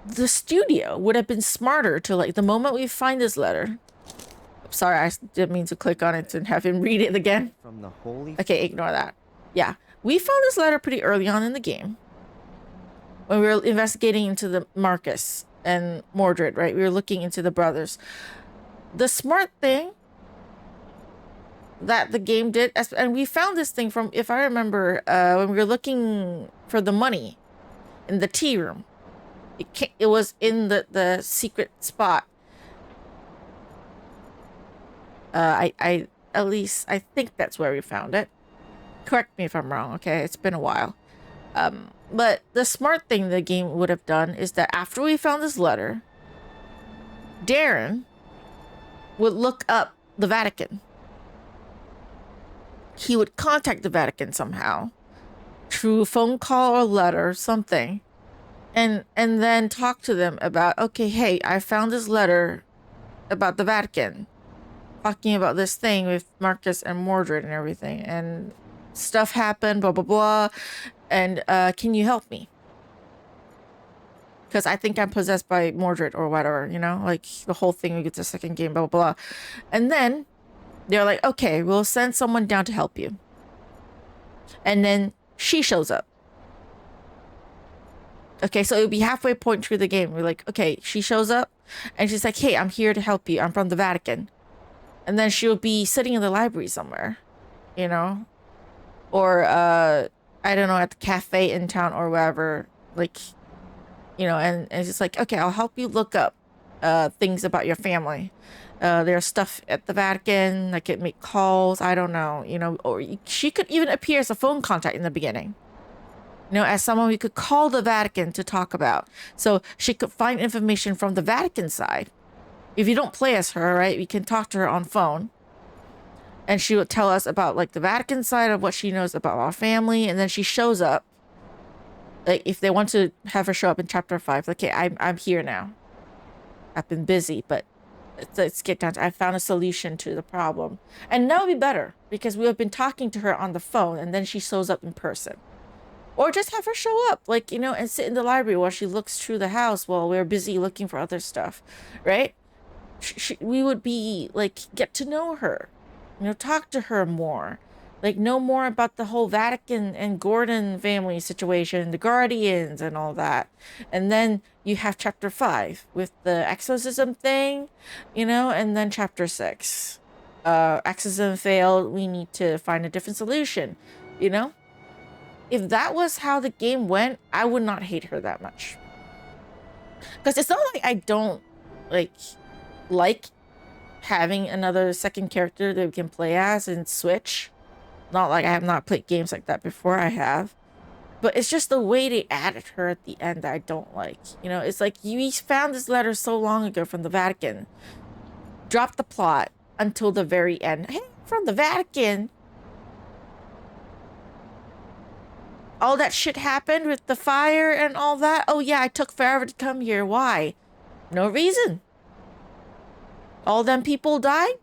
Speaker 1: The studio would have been smarter to, like, the moment we find this letter. sorry, I didn't mean to click on it and have him read it again.
Speaker 2: From the holy.
Speaker 1: Okay, ignore that. Yeah, we found this letter pretty early on in the game. When we were investigating into the Marcus and Mordred, right? We were looking into the brothers. The smart thing that the game did, and we found this thing from, if I remember, when we were looking for the money in the tea room. It was in the secret spot. I at least I think that's where we found it. Correct me if I'm wrong, okay? It's been a while. But the smart thing the game would have done is that after we found this letter, Darren would look up the Vatican. He would contact the Vatican somehow through phone call or letter or something, and then talk to them about, okay, hey, I found this letter about the Vatican, talking about this thing with Marcus and Mordred and everything, and stuff happened, blah blah blah, and can you help me? Because I think I'm possessed by Mordred or whatever, you know, like the whole thing. We get to the second game, blah blah blah, and then they're like, okay, we'll send someone down to help you. And then she shows up. Okay, so it would be halfway point through the game. We're like, okay, she shows up and she's like, hey, I'm here to help you. I'm from the Vatican. And then she'll be sitting in the library somewhere, you know, or I don't know, at the cafe in town or wherever, like, you know, and it's just like, okay, I'll help you look up things about your family. There's stuff at the Vatican. I could make calls. I don't know, you know, or she could even appear as a phone contact in the beginning. You know, as someone we could call the Vatican to talk about. So she could find information from the Vatican side. If you don't play as her, right, we can talk to her on phone. And she would tell us about, like, the Vatican side of what she knows about our family. And then she shows up. Like, if they want to have her show up in chapter 5, like, okay, I'm here now. I've been busy, but let's get down to, I found a solution to the problem. And that would be better, because we have been talking to her on the phone, and then she shows up in person. Or just have her show up, like, you know, and sit in the library while she looks through the house while we're busy looking for other stuff, right? We would be, like, get to know her, you know, talk to her more, like, know more about the whole Vatican and Gordon family situation, the Guardians and all that. And then you have chapter 5 with the exorcism thing, you know, and then chapter 6. Exorcism failed, we need to find a different solution, you know? If that was how the game went, I would not hate her that much. Because it's not like I don't, like having another second character that we can play as and switch. Not like I have not played games like that before, I have. But it's just the way they added her at the end that I don't like. You know, it's like, you found this letter so long ago from the Vatican. Dropped the plot until the very end. Hey, from the Vatican. All that shit happened with the fire and all that. Oh yeah, I took forever to come here. Why? No reason. All them people died?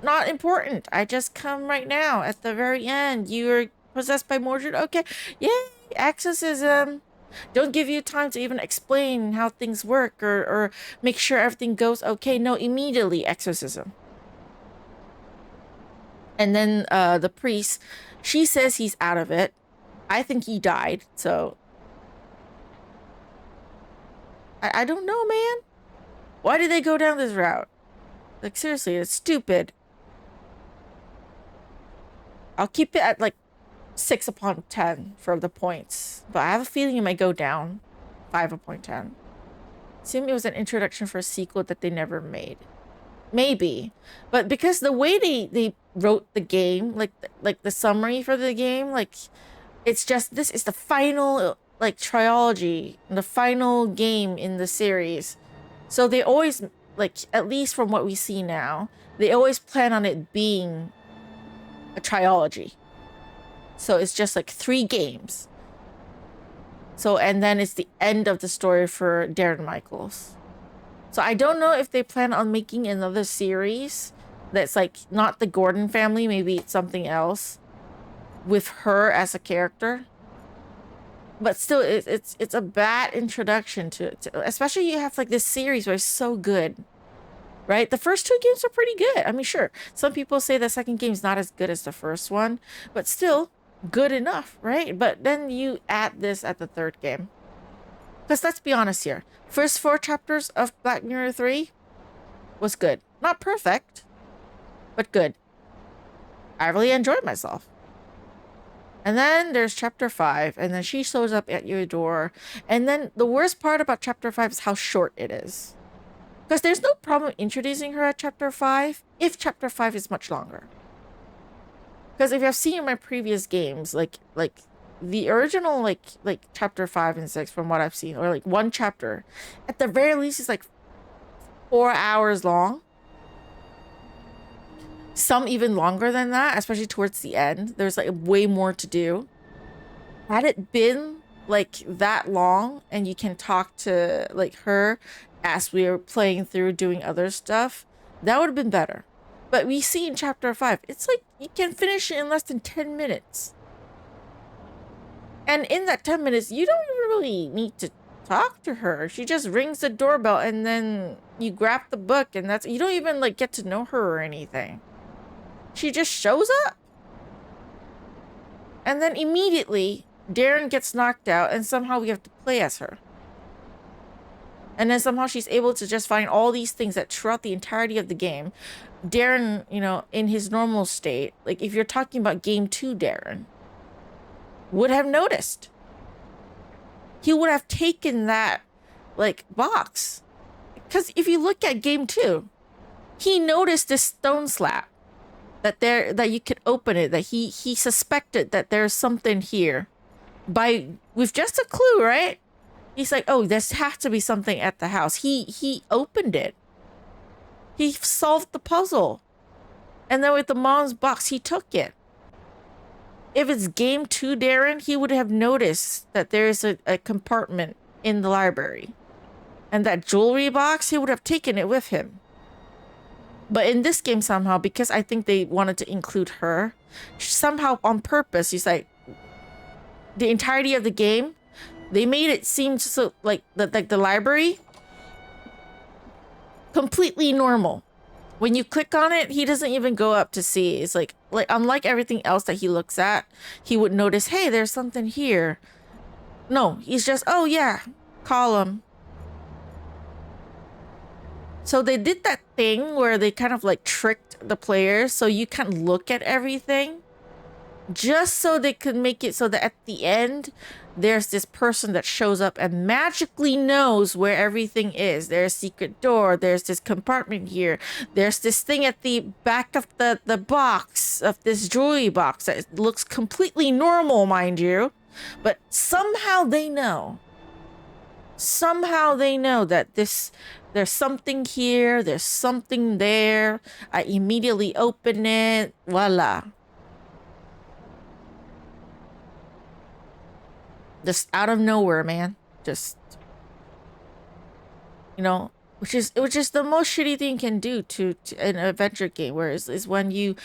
Speaker 1: Not important. I just come right now at the very end. You were possessed by Mordred? Okay. Yay! Exorcism. Don't give you time to even explain how things work or make sure everything goes okay. No, immediately exorcism. And then the priest, she says he's out of it. I think he died, so I don't know, man. Why did they go down this route? Like, seriously, it's stupid. I'll keep it at like 6 upon 10 for the points, but I have a feeling it might go down 5 upon 10. Assume it was an introduction for a sequel that they never made. Maybe, but because the way they wrote the game, like the summary for the game, like, it's just, this is the final, like, trilogy, the final game in the series. So they always, like, at least from what we see now, they always plan on it being a trilogy. So it's just like 3 games. So, and then it's the end of the story for Darren Michaels. So I don't know if they plan on making another series that's like not the Gordon family, maybe it's something else with her as a character. But still, it's a bad introduction to especially you have like this series where it's so good. right? The first two games are pretty good. I mean, sure, some people say the second game's not as good as the first one, but still good enough, right? But then you add this at the third game. Because let's be honest here. First 4 chapters of Black Mirror 3 was good. Not perfect, but good. I really enjoyed myself. And then there's chapter 5, and then she shows up at your door. And then the worst part about chapter 5 is how short it is. Because there's no problem introducing her at chapter 5 if chapter 5 is much longer. Because if you've seen my previous games, like the original like chapter 5 and 6 from what I've seen, or like one chapter, at the very least is like 4 hours long. Some even longer than that, especially towards the end. There's like way more to do. Had it been like that long and you can talk to like her as we were playing through doing other stuff, that would have been better. But we see in chapter 5, it's like you can finish it in less than 10 minutes. And in that 10 minutes, you don't even really need to talk to her. She just rings the doorbell and then you grab the book, and that's, you don't even like get to know her or anything. She just shows up. And then immediately, Darren gets knocked out, and somehow we have to play as her. And then somehow she's able to just find all these things that throughout the entirety of the game, Darren, you know, in his normal state, like if you're talking about game 2 Darren, would have noticed. He would have taken that, like, box. Because if you look at game 2, he noticed this stone slab. That you could open it, that he suspected that there's something here with just a clue, right? He's like, oh, there has to be something at the house. He opened it. He solved the puzzle. And then with the mom's box, he took it. If it's game 2 Darren, he would have noticed that there is a compartment in the library. And that jewelry box, he would have taken it with him. But in this game, somehow, because I think they wanted to include her, somehow on purpose, he's like, the entirety of the game, they made it seem so like the library completely normal. When you click on it, he doesn't even go up to see. It's like unlike everything else that he looks at, he would notice, hey, there's something here. No, he's just, oh yeah, column. So they did that thing where they kind of like tricked the players so you can't look at everything, just so they could make it so that at the end there's this person that shows up and magically knows where everything is. There's a secret door, there's this compartment here, there's this thing at the back of the box, of this jewelry box that looks completely normal, mind you, but somehow they know that there's something here, there's something there. I immediately open it, voila. Just out of nowhere, man. Just, you know, which is the most shitty thing you can do to an adventure game, where is when you,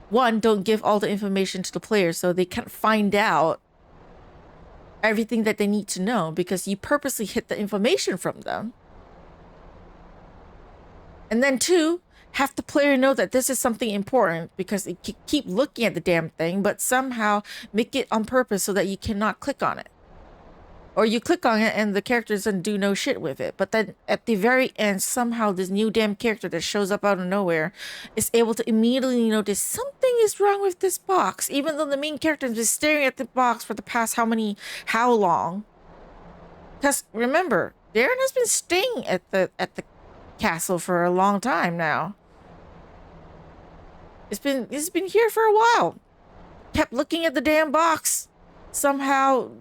Speaker 1: one, don't give all the information to the players so they can't find out everything that they need to know because you purposely hid the information from them. And then 2, have the player know that this is something important because they keep looking at the damn thing, but somehow make it on purpose so that you cannot click on it. Or you click on it and the character doesn't do no shit with it. But then at the very end, somehow this new damn character that shows up out of nowhere is able to immediately notice something is wrong with this box, even though the main character has been staring at the box for the past how long? Because remember, Darren has been staying at the castle for a long time now. It's been here for a while. Kept looking at the damn box. Somehow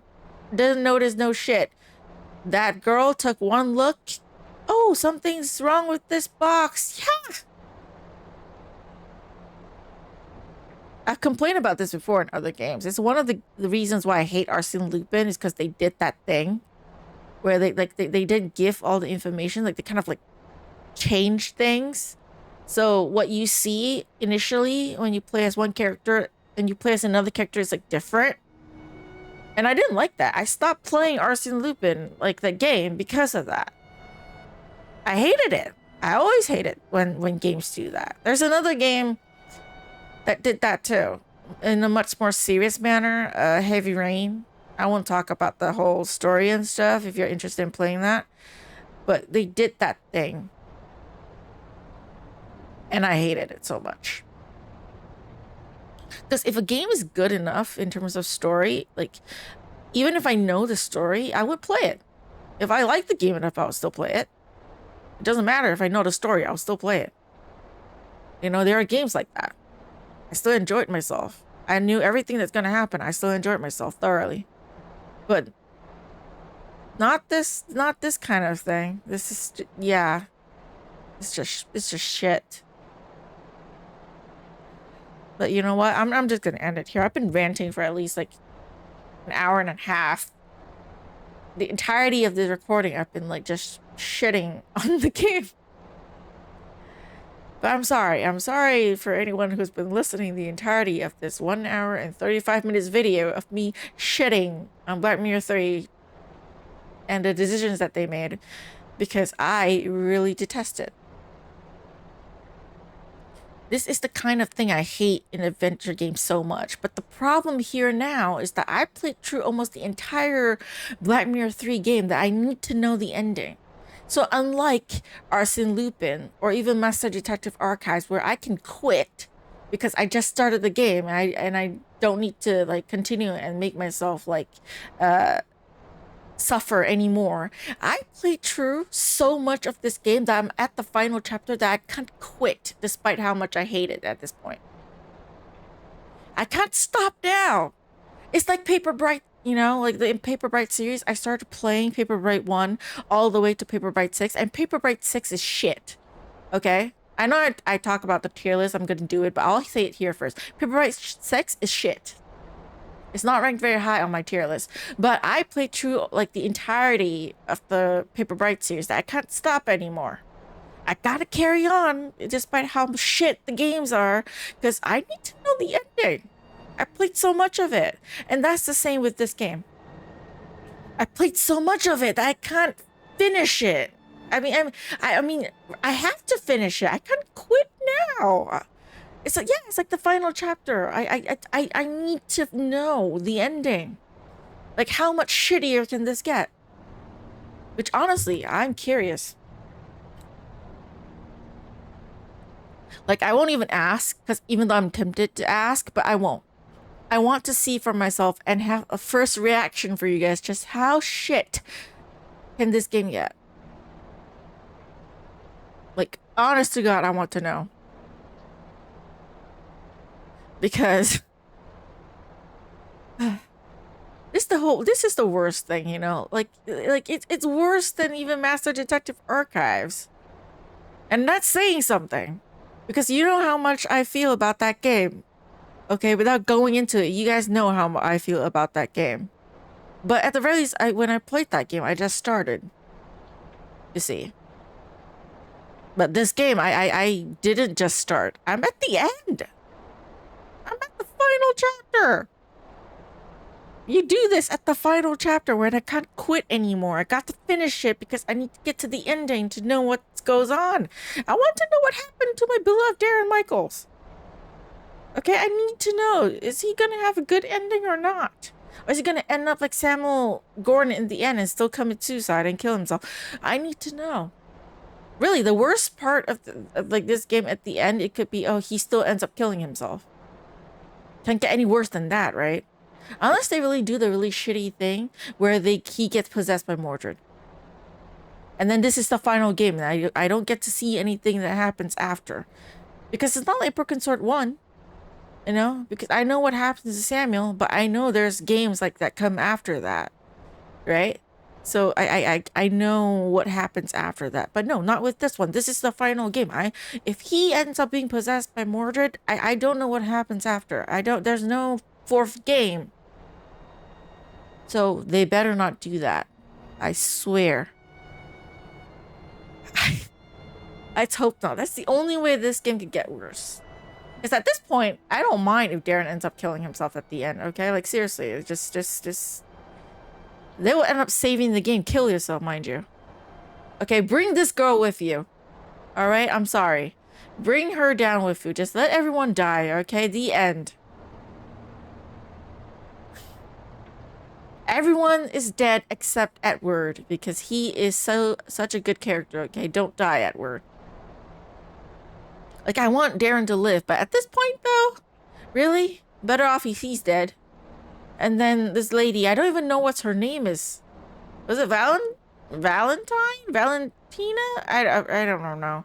Speaker 1: didn't notice no shit. That girl took one look. Oh, something's wrong with this box. Yeah. I've complained about this before in other games. It's one of the reasons why I hate Arsene Lupin, is because they did that thing where they didn't give all the information. Like they kind of like changed things. So what you see initially when you play as one character and you play as another character is like different. And I didn't like that. I stopped playing Arsene Lupin, like the game, because of that. I hated it. I always hate it when games do that. There's another game that did that too, in a much more serious manner, Heavy Rain. I won't talk about the whole story and stuff if you're interested in playing that, but they did that thing. And I hated it so much. Because if a game is good enough in terms of story, like, even if I know the story, I would play it. If I like the game enough, I'll still play it. It doesn't matter if I know the story, I'll still play it. You know, there are games like that. I still enjoyed myself. I knew everything that's going to happen. I still enjoyed myself thoroughly. But not this kind of thing. This is, yeah. It's just shit. But you know what? I'm just going to end it here. I've been ranting for at least like an hour and a half. The entirety of the recording, I've been like just shitting on the game. But I'm sorry. I'm sorry for anyone who's been listening the entirety of this 1 hour and 35 minutes video of me shitting on Black Mirror 3 and the decisions that they made, because I really detest it. This is the kind of thing I hate in adventure games so much. But the problem here now is that I played through almost the entire Black Mirror 3 game that I need to know the ending. So unlike Arson Lupin or even Master Detective Archives, where I can quit because I just started the game and I don't need to like continue and make myself like suffer anymore. I played through so much of this game that I'm at the final chapter that I can't quit despite how much I hate it at this point. I can't stop now. It's like Paper Bright, you know, like the Paper Bright series. I started playing Paper Bright 1 all the way to Paper Bright 6, and Paper Bright 6 is shit. Okay? I know I talk about the tier list, I'm gonna do it, but I'll say it here first. Paper Bright 6 is shit. It's not ranked very high on my tier list, but I played through like the entirety of the Paper Bright series that I can't stop anymore. I gotta carry on despite how shit the games are, because I need to know the ending. I played so much of it, and that's the same with this game. I played so much of it that I can't finish it. I mean, I have to finish it. I can't quit now. It's like, yeah, it's like the final chapter. I need to know the ending. Like, how much shittier can this get? Which, honestly, I'm curious. Like, I won't even ask, because even though I'm tempted to ask, but I won't. I want to see for myself and have a first reaction for you guys. Just how shit can this game get? Like, honest to God, I want to know. Because this is the worst thing, you know? Like it's worse than even Master Detective Archives. And that's saying something. Because you know how much I feel about that game. Okay, without going into it, you guys know how I feel about that game. But at the very least, when I played that game, I just started. You see. But this game, I didn't just start. I'm at the end. I'm at the final chapter. You do this at the final chapter where I can't quit anymore. I got to finish it because I need to get to the ending to know what goes on. I want to know what happened to my beloved Darren Michaels. Okay, I need to know. Is he going to have a good ending or not? Or is he going to end up like Samuel Gordon in the end and still commit suicide and kill himself? I need to know. Really, the worst part of like this game at the end, it could be, oh, he still ends up killing himself. Can't get any worse than that, right? Unless they really do the really shitty thing where he gets possessed by Mordred. And then this is the final game, and I don't get to see anything that happens after. Because it's not like Broken Sword 1. You know? Because I know what happens to Samuel, but I know there's games like that come after that. Right? So I know what happens after that. But no, not with this one. This is the final game. If he ends up being possessed by Mordred, I don't know what happens after. There's no fourth game. So they better not do that. I swear. Let's hope not. That's the only way this game could get worse. Because at this point, I don't mind if Darren ends up killing himself at the end, okay? Like, seriously, it's just... They will end up saving the game. Kill yourself, mind you. Okay, bring this girl with you. All right, I'm sorry. Bring her down with you. Just let everyone die, okay? The end. Everyone is dead except Edward because he is such a good character, okay? Don't die, Edward. Like, I want Darren to live, but at this point, though, really? Better off if he's dead. And then this lady, I don't even know what her name is. Was it Valentine? Valentina? I don't know.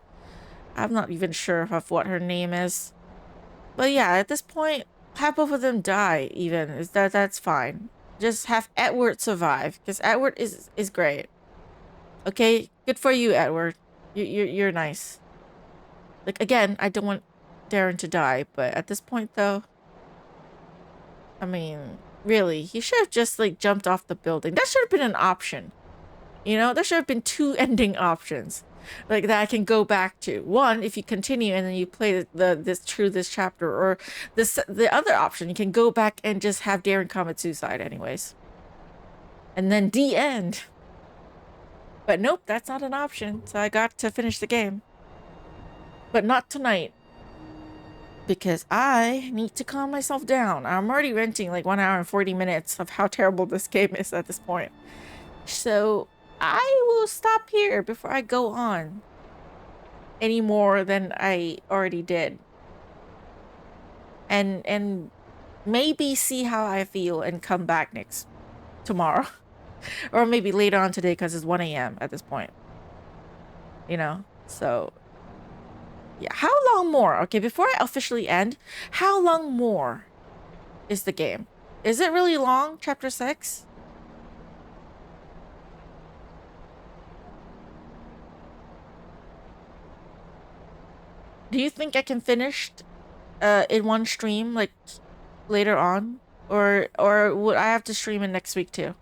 Speaker 1: I'm not even sure of what her name is. But yeah, at this point, have both of them die even. That's fine. Just have Edward survive. Because Edward is great. Okay? Good for you, Edward. You're nice. Like, again, I don't want Darren to die. But at this point, though, I mean, really, he should have just, like, jumped off the building. That should have been an option. You know, there should have been 2 ending options, like, that I can go back to. One, if you continue and then you play this chapter, or the other option, you can go back and just have Darren commit suicide anyways. And then the end. But nope, that's not an option. So I got to finish the game. But not tonight. Because I need to calm myself down. I'm already renting like 1 hour and 40 minutes of how terrible this game is at this point. So I will stop here before I go on any more than I already did. And maybe see how I feel and come back tomorrow. Or maybe later on today because it's 1 a.m. at this point. You know? So yeah, how long more? Okay, before I officially end, how long more is the game? Is it really long, chapter 6? Do you think I can finish in one stream, like, later on? Or would I have to stream it next week too?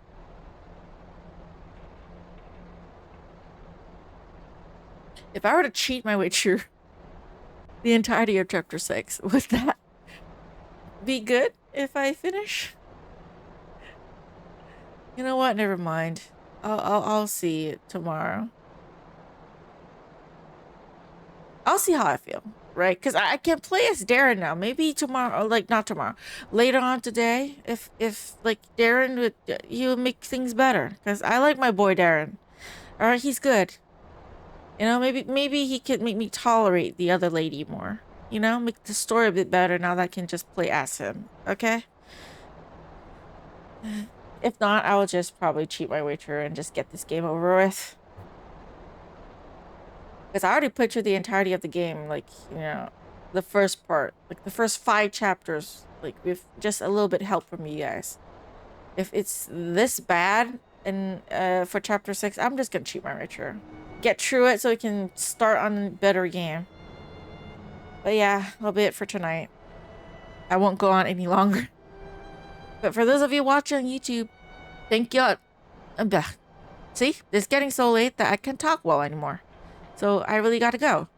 Speaker 1: If I were to cheat my way through the entirety of chapter 6, would that be good if I finish? You know what? Never mind. I'll see it tomorrow. I'll see how I feel, right? Because I can play as Darren now. Maybe tomorrow, or like not tomorrow, later on today. If like Darren would, he would make things better. Because I like my boy Darren. All right, he's good. You know, maybe he could make me tolerate the other lady more. You know, make the story a bit better now that I can just play as him. Okay? If not, I will just probably cheat my way through and just get this game over with. Because I already played through the entirety of the game, like, you know, the first part. Like, the first 5 chapters. Like, with just a little bit of help from you guys. If it's this bad and for chapter 6, I'm just gonna cheat my way through. Get through it so we can start on a better game. But yeah, that'll be it for tonight. I won't go on any longer. But for those of you watching on YouTube, thank you. See, it's getting so late that I can't talk well anymore. So I really gotta go.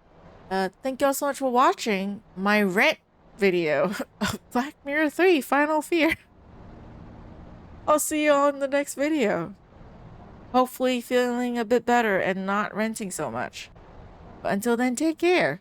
Speaker 1: Thank you all so much for watching my rant video of Black Mirror 3 Final Fear. I'll see you all in the next video. Hopefully feeling a bit better and not renting so much. But until then, take care.